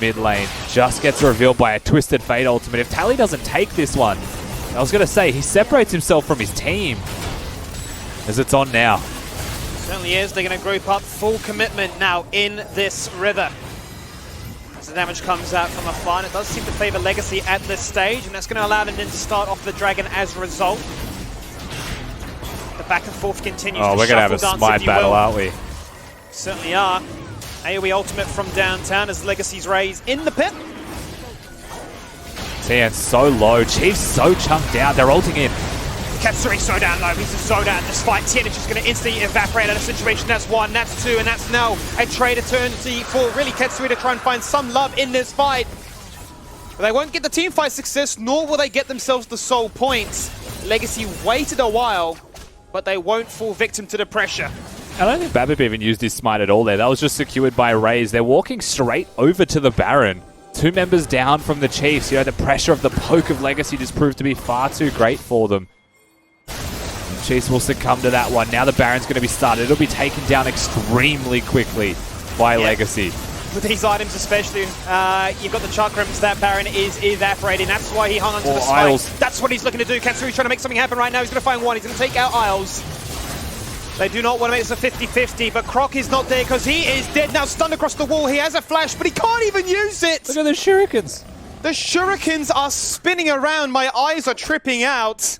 mid lane. Just gets revealed by a Twisted Fate ultimate. If Tally doesn't take this one, I was going to say, he separates himself from his team as it's on now. Certainly is. They're going to group up. Full commitment now in this river. As the damage comes out from afar, and it does seem to favor Legacy at this stage, and that's going to allow them then to start off the Dragon as a result. The back and forth continues. Oh, we're going to have a smite battle, aren't we? Certainly are. AoE ultimate from downtown as Legacy's Rays in the pit. Tien's so low. Chiefs so chunked out. They're ulting in. Katsuri so down low. He's so down in this fight. Tien is just going to instantly evaporate out of the situation. That's 1, that's 2, and that's now a trade eternity for really Katsuri to try and find some love in this fight. But they won't get the team fight success, nor will they get themselves the soul points. Legacy waited a while, but they won't fall victim to the pressure. I don't think Babip even used his smite at all there. That was just secured by Raze. They're walking straight over to the Baron. 2 members down from the Chiefs. You know, the pressure of the poke of Legacy just proved to be far too great for them. Chiefs will succumb to that one. Now the Baron's going to be started. It'll be taken down extremely quickly by Legacy. With these items especially, you've got the chakrams. That Baron is evaporating. That's why he hung onto the spike. Isles. That's what he's looking to do. Katsuri's trying to make something happen right now. He's going to find one. He's going to take out Isles. They do not want to make this a 50-50, but Croc is not there because he is dead now, stunned across the wall. He has a flash, but he can't even use it. Look at the shurikens. The shurikens are spinning around. My eyes are tripping out,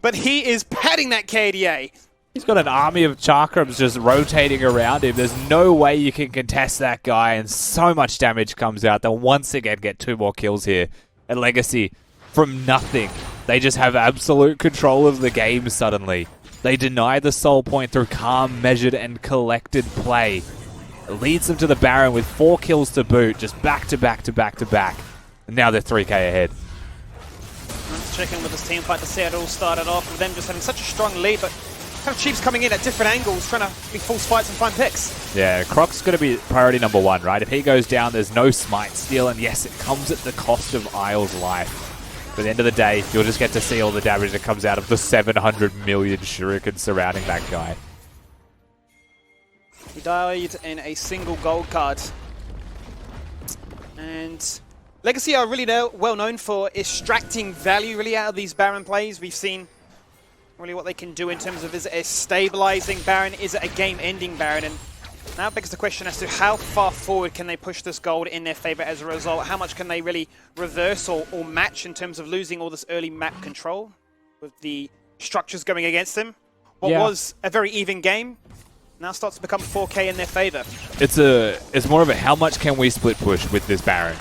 but he is padding that KDA. He's got an army of chakrams just rotating around him. There's no way you can contest that guy, and so much damage comes out. They'll once again get 2 more kills here at Legacy from nothing. They just have absolute control of the game suddenly. They deny the soul point through calm, measured, and collected play. It leads them to the Baron with 4 kills to boot, just back to back to back to back. And now they're 3k ahead. Let's check in with this team fight to see how it all started off with them just having such a strong lead, but Kind of Chiefs coming in at different angles, trying to be force fights and find picks. Yeah, Croc's going to be priority number 1, right? If he goes down, there's no smite steal, and yes, it comes at the cost of Isle's life. But at the end of the day, you'll just get to see all the damage that comes out of the 700 million shurikens surrounding that guy. He died in a single gold card. And Legacy are really well known for extracting value really out of these Baron plays. We've seen really what they can do in terms of, is it a stabilizing Baron, is it a game-ending Baron? And now it begs the question as to how far forward can they push this gold in their favor as a result? How much can they really reverse or match in terms of losing all this early map control with the structures going against them? What was a very even game now starts to become 4K in their favor. It's more of a how much can we split push with this Baron,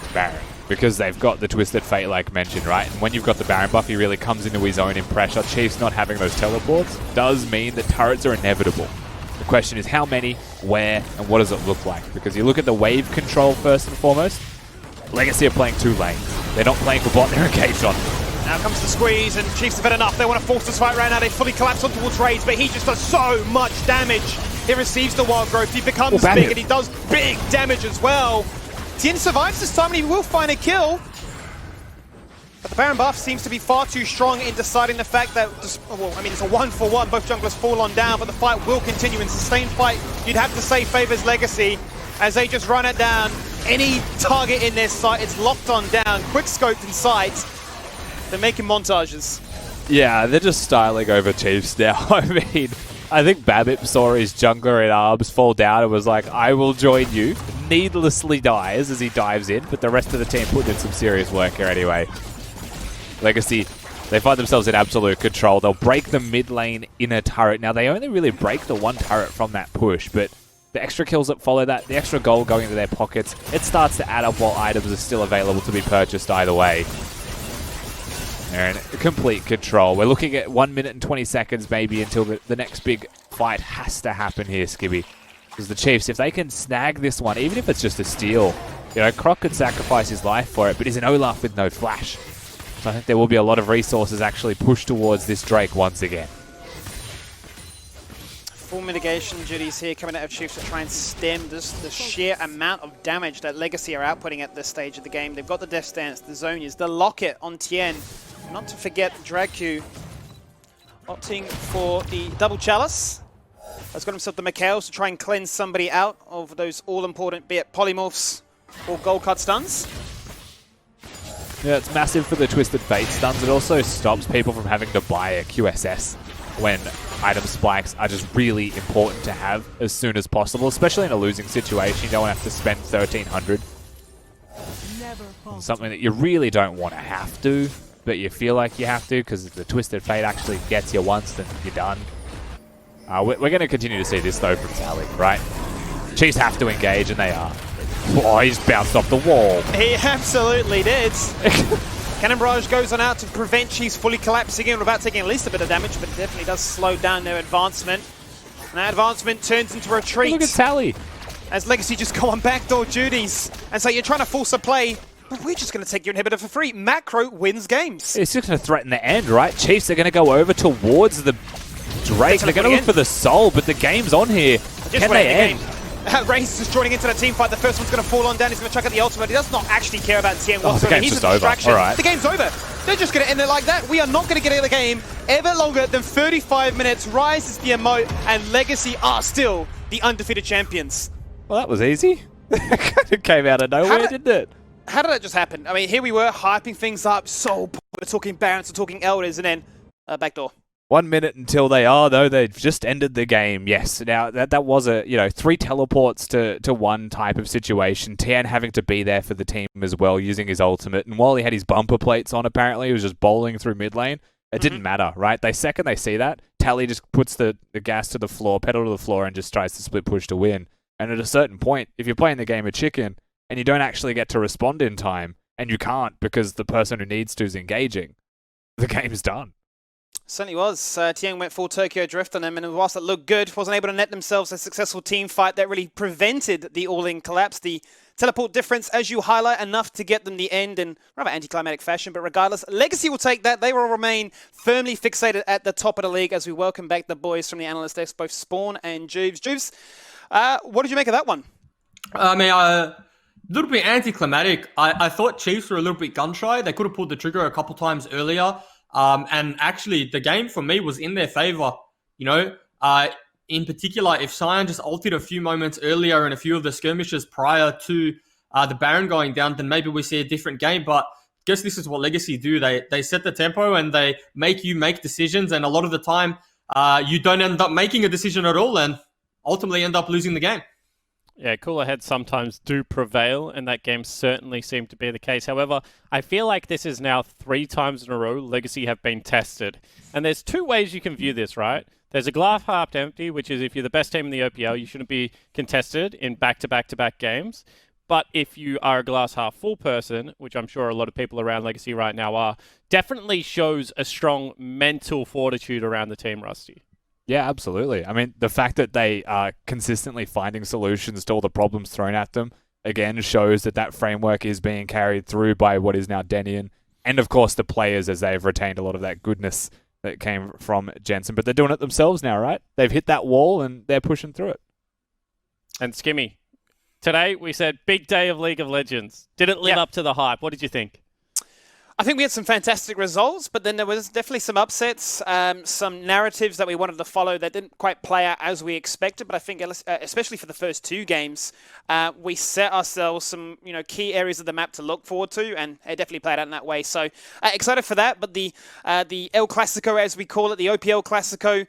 because they've got the Twisted Fate like mentioned, right? And when you've got the Baron buff, he really comes into his own in pressure. Chiefs not having those teleports does mean that turrets are inevitable. The question is how many, where, and what does it look like? Because you look at the wave control first and foremost. Legacy are playing 2 lanes. They're not playing for bot, they're engaged on. Now comes the squeeze, and Chiefs have had enough. They want to force this fight right now. They fully collapse on towards Raids, but he just does so much damage. He receives the wild growth, he becomes big, and he does big damage as well. Tien survives this time, and he will find a kill. But the Baron buff seems to be far too strong in deciding the fact that, it's a 1-for-1. Both junglers fall on down, but the fight will continue. In sustained fight, you'd have to say favors Legacy as they just run it down. Any target in their sight, it's locked on down. Quick scoped in sight. They're making montages. Yeah, they're just styling over Chiefs now. I mean, I think Babip saw his jungler in arms fall down and was like, I will join you. Needlessly dies as he dives in, but the rest of the team put in some serious work here anyway. Legacy, they find themselves in absolute control. They'll break the mid lane in a turret. Now, they only really break the 1 turret from that push, but the extra kills that follow that, the extra gold going into their pockets, it starts to add up while items are still available to be purchased either way. They're in complete control. We're looking at 1 minute and 20 seconds maybe until the next big fight has to happen here, Skibby. Because the Chiefs, if they can snag this one, even if it's just a steal, you know, Croc could sacrifice his life for it, but he's an Olaf with no flash. So I think there will be a lot of resources actually pushed towards this Drake once again. Full mitigation duties here coming out of Chiefs to try and stem the sheer amount of damage that Legacy are outputting at this stage of the game. They've got the Death Stance, the Zonias, the Locket on Tien. Not to forget Dragq opting for the double chalice. Has got himself the Mikhails to try and cleanse somebody out of those all-important, be it polymorphs or gold card stuns. Yeah, it's massive for the Twisted Fate stuns. It also stops people from having to buy a QSS when item spikes are just really important to have as soon as possible, especially in a losing situation. You don't want to have to spend 1,300 on something that you really don't want to have to, but you feel like you have to because the Twisted Fate actually gets you once, then you're done. We're going to continue to see this, though, from Tally, right? Chiefs have to engage, and they are. Oh, he's bounced off the wall. He absolutely did. Cannon Barrage goes on out to prevent Chiefs fully collapsing in without taking at least a bit of damage, but it definitely does slow down their advancement. And that advancement turns into retreat. Look at Tally. As Legacy just go on backdoor duties. And so you're trying to force a play, but we're just going to take your inhibitor for free. Macro wins games. It's just going to threaten the end, right? Chiefs are going to go over towards the Drake. They're going to look for the soul, but the game's on here. Can they end? Raze is joining into the team fight. The first one's going to fall on down. He's going to chuck at the ultimate. He does not actually care about Tien whatsoever. The game's He's just a over. distraction. All right. The game's over. They're just going to end it like that. We are not going to get out of the game ever longer than 35 minutes. Rise is the emote, and Legacy are still the undefeated champions. Well, that was easy. That kind of came out of nowhere, didn't it? How did that just happen? I mean, here we were hyping things up. So we're talking Barons, we're talking Elders, and then backdoor. 1 minute until they are, though. They've just ended the game. Yes. Now, that was a, 3 teleports to one type of situation. Tien having to be there for the team as well, using his ultimate. And while he had his bumper plates on, apparently, he was just bowling through mid lane. It didn't matter, right? They see that, Tally just puts the gas to the floor, pedal to the floor, and just tries to split push to win. And at a certain point, if you're playing the game of chicken and you don't actually get to respond in time, and you can't because the person who needs to is engaging, the game's done. Certainly was. Tiang went full Tokyo Drift on them, and whilst it looked good, wasn't able to net themselves a successful team fight that really prevented the all-in collapse. The teleport difference, as you highlight, enough to get them the end in rather anticlimactic fashion, but regardless, Legacy will take that. They will remain firmly fixated at the top of the league as we welcome back the boys from the analyst desk, both Spawn and Jubes. Jubes, what did you make of that one? I mean, a little bit anticlimactic. I thought Chiefs were a little bit gun-shy. They could have pulled the trigger a couple times earlier. And actually, the game for me was in their favor. You know, in particular, if Sion just ulted a few moments earlier in a few of the skirmishes prior to the Baron going down, then maybe we see a different game. But I guess this is what Legacy do. They set the tempo and they make you make decisions. And a lot of the time, you don't end up making a decision at all and ultimately end up losing the game. Yeah, cooler heads sometimes do prevail, and that game certainly seemed to be the case. However, I feel like this is now 3 times in a row Legacy have been tested. And there's 2 ways you can view this, right? There's a glass half empty, which is if you're the best team in the OPL, you shouldn't be contested in back-to-back-to-back games. But if you are a glass half full person, which I'm sure a lot of people around Legacy right now are, definitely shows a strong mental fortitude around the team, Rusty. Yeah, absolutely. I mean, the fact that they are consistently finding solutions to all the problems thrown at them, again, shows that that framework is being carried through by what is now Denian, and of course the players, as they've retained a lot of that goodness that came from Jensen. But they're doing it themselves now, right? They've hit that wall and they're pushing through it. And Skimmy, today we said big day of League of Legends. Did it live up to the hype? What did you think? I think we had some fantastic results, but then there was definitely some upsets, some narratives that we wanted to follow that didn't quite play out as we expected. But I think, especially for the first 2 games, we set ourselves some key areas of the map to look forward to, and it definitely played out in that way. So excited for that. But the El Clasico, as we call it, the OPL Clasico,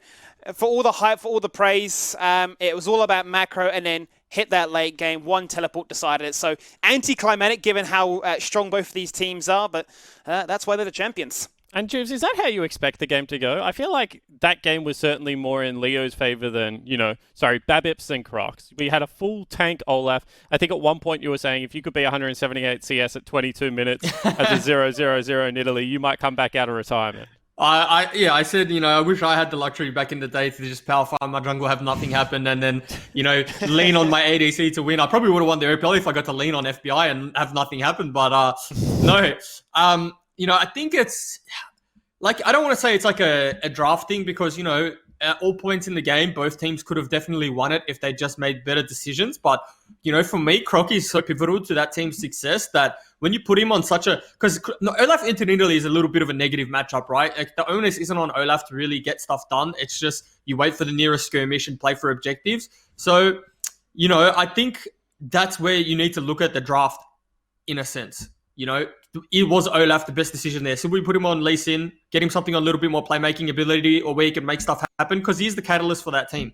for all the hype, for all the praise, it was all about macro, and then hit that late game. 1 teleport decided it. So anticlimactic given how strong both of these teams are, but that's why they're the champions. And Jubes, is that how you expect the game to go? I feel like that game was certainly more in Leo's favor than, Babip's and Crocs. We had a full tank Olaf. I think at one point you were saying if you could be 178 CS at 22 minutes as a 0-0-0 in Italy, you might come back out of retirement. I said, I wish I had the luxury back in the day to just power farm my jungle, have nothing happen, and then, lean on my ADC to win. I probably would have won the OPL if I got to lean on FBI and have nothing happen, but no. I think it's, like, I don't want to say it's like a draft thing because, at all points in the game, both teams could have definitely won it if they just made better decisions. But, for me, Crocky is so pivotal to that team's success that when you put him on because Olaf into Italy is a little bit of a negative matchup, right? Like, the onus isn't on Olaf to really get stuff done. It's just you wait for the nearest skirmish and play for objectives. So, I think that's where you need to look at the draft in a sense. It was Olaf the best decision there. So we put him on Lee Sin, get him something on a little bit more playmaking ability or where he can make stuff happen because he's the catalyst for that team.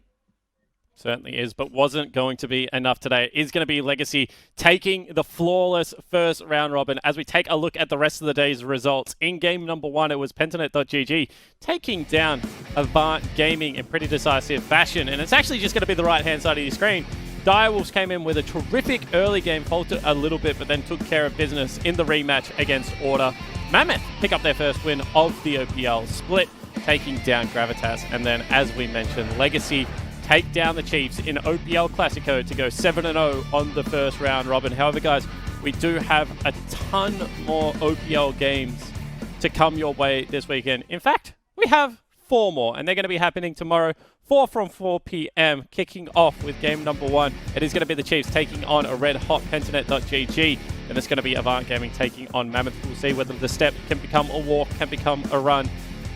Certainly is, but wasn't going to be enough today. It is going to be Legacy taking the flawless first round robin. As we take a look at the rest of the day's results, in game number 1, it was Pentanet.gg taking down Avant Gaming in pretty decisive fashion. And it's actually just going to be the right-hand side of your screen. Direwolves came in with a terrific early game, faltered a little bit, but then took care of business in the rematch against Order. Mammoth pick up their first win of the OPL split, taking down Gravitas. And then, as we mentioned, Legacy take down the Chiefs in OPL Classico to go 7-0 on the first round robin. However, guys, we do have a ton more OPL games to come your way this weekend. In fact, we have 4 more, and they're going to be happening tomorrow, 4 from 4 p.m, kicking off with game number 1. It is going to be the Chiefs taking on a red-hot Pentanet.gg, and it's going to be Avant Gaming taking on Mammoth. We'll see whether the step can become a walk, can become a run.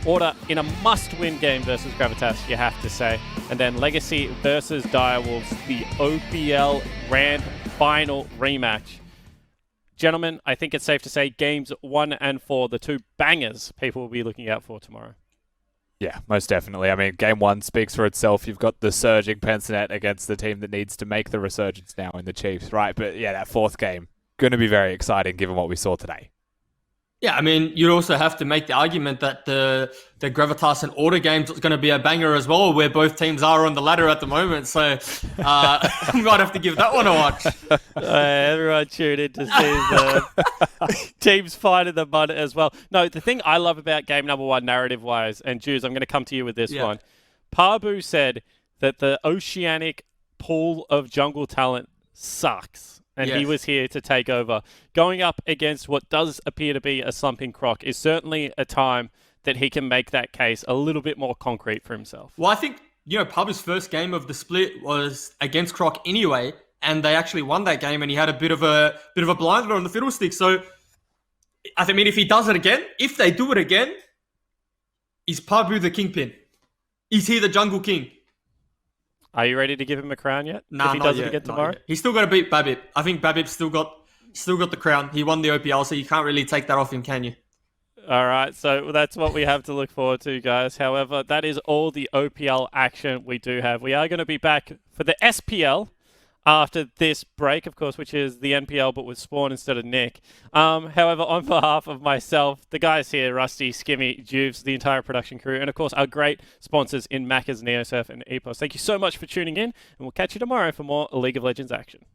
Order in a must-win game versus Gravitas, you have to say. And then Legacy versus Direwolves, the OPL Grand Final rematch. Gentlemen, I think it's safe to say games 1 and 4, the 2 bangers people will be looking out for tomorrow. Yeah, most definitely. I mean, game 1 speaks for itself. You've got the surging Pentanet against the team that needs to make the resurgence now in the Chiefs, right? But yeah, that 4th game, going to be very exciting given what we saw today. Yeah, I mean, you'd also have to make the argument that the Gravitas and Order games is going to be a banger as well, where both teams are on the ladder at the moment. So we might have to give that one a watch. Everyone tune in to see the teams fight in the mud as well. No, the thing I love about game number one, narrative-wise, and Jews, I'm going to come to you with this one. Parbu said that the oceanic pool of jungle talent sucks. And he was here to take over. Going up against what does appear to be a slumping Croc is certainly a time that he can make that case a little bit more concrete for himself. Well, I think, Pub's first game of the split was against Croc anyway, and they actually won that game, and he had a bit of a blinder on the fiddlestick. So, I mean, if he does it again, if they do it again, is Pabu the kingpin? Is he the jungle king? Are you ready to give him a crown yet? Nah, if he does it again tomorrow? He's still got to beat Babip. I think Babip's still got the crown. He won the OPL, so you can't really take that off him, can you? All right, so that's what we have to look forward to, guys. However, that is all the OPL action we do have. We are going to be back for the SPL after this break, of course, which is the NPL, but with Spawn instead of Nick. However, on behalf of myself, the guys here, Rusty, Skimmy, Juves, the entire production crew, and of course our great sponsors in Macca's, Neosurf, and Epos, thank you so much for tuning in, and we'll catch you tomorrow for more League of Legends action.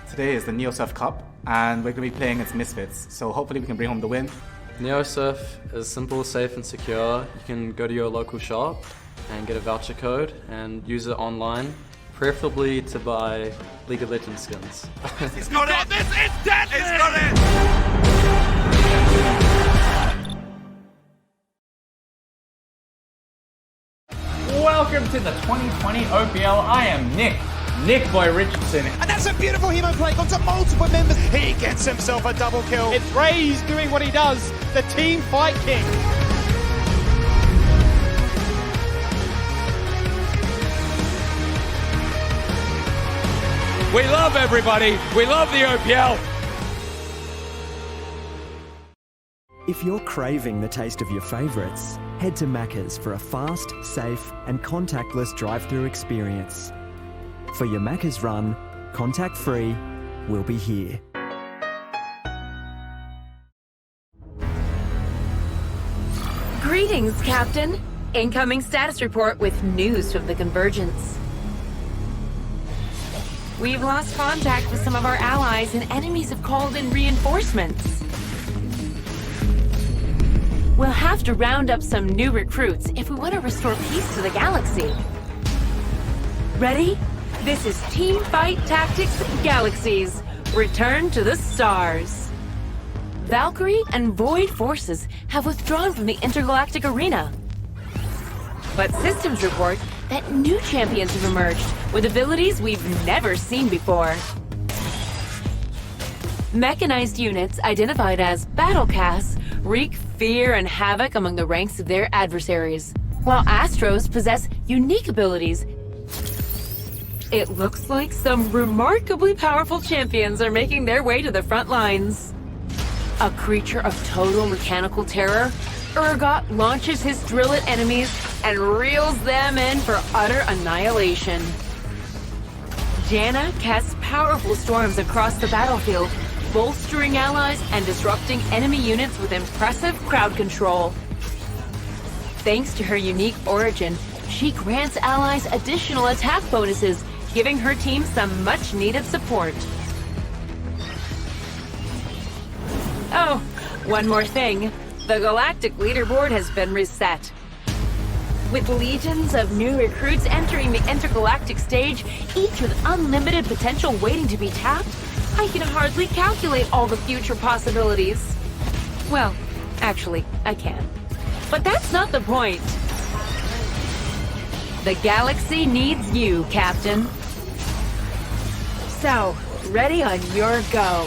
Today is the Neosurf Cup, and we're going to be playing against Misfits, so hopefully we can bring home the win. Neosurf is simple, safe and secure. You can go to your local shop and get a voucher code and use it online, preferably to buy League of Legends skins. He's got it! This is deadly! He's got it! Welcome to the 2020 OPL. I am Nick Boy Richardson. And that's a beautiful hemo play. Got to multiple members. He gets himself a double kill. It's Ray's doing what he does. The team fight king. We love everybody. We love the OPL. If you're craving the taste of your favourites, head to Macca's for a fast, safe and contactless drive-through experience. For your Macca's run, contact-free, we'll be here. Greetings, Captain. Incoming status report with news from the Convergence. We've lost contact with some of our allies and enemies have called in reinforcements. We'll have to round up some new recruits if we want to restore peace to the galaxy. Ready? This is Team Fight Tactics Galaxies. Return to the stars. Valkyrie and Void forces have withdrawn from the intergalactic arena. But systems report that new champions have emerged with abilities we've never seen before. Mechanized units identified as Battlecast wreak fear and havoc among the ranks of their adversaries, while Astros possess unique abilities. It looks like some remarkably powerful champions are making their way to the front lines. A creature of total mechanical terror, Urgot launches his drill at enemies and reels them in for utter annihilation. Janna casts powerful storms across the battlefield, bolstering allies and disrupting enemy units with impressive crowd control. Thanks to her unique origin, she grants allies additional attack bonuses, giving her team some much-needed support. Oh, one more thing. The Galactic Leaderboard has been reset. With legions of new recruits entering the intergalactic stage, each with unlimited potential waiting to be tapped, I can hardly calculate all the future possibilities. Well, actually, I can. But that's not the point. The galaxy needs you, Captain. So, ready on your go.